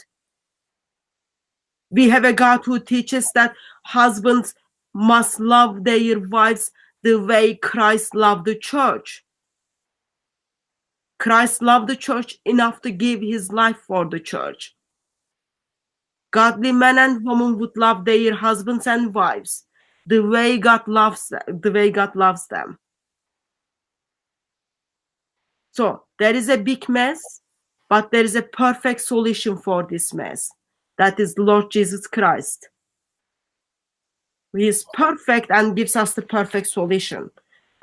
We have a God who teaches that husbands must love their wives the way Christ loved the church. Christ loved the church enough to give his life for the church. Godly men and women would love their husbands and wives the way God loves them. So there is a big mess, but there is a perfect solution for this mess. That is Lord Jesus Christ. He is perfect and gives us the perfect solution.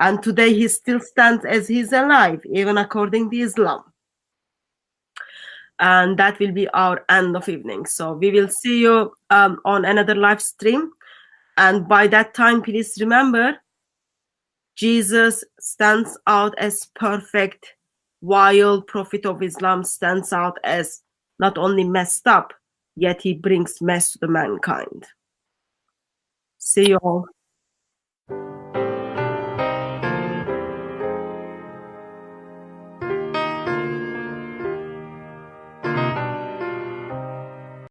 And today he still stands as he's alive, even according to Islam. And that will be our end of evening. So we will see you on another live stream. And by that time, please remember, Jesus stands out as perfect, while Prophet of Islam stands out as not only messed up, yet he brings mess to the mankind. See you all.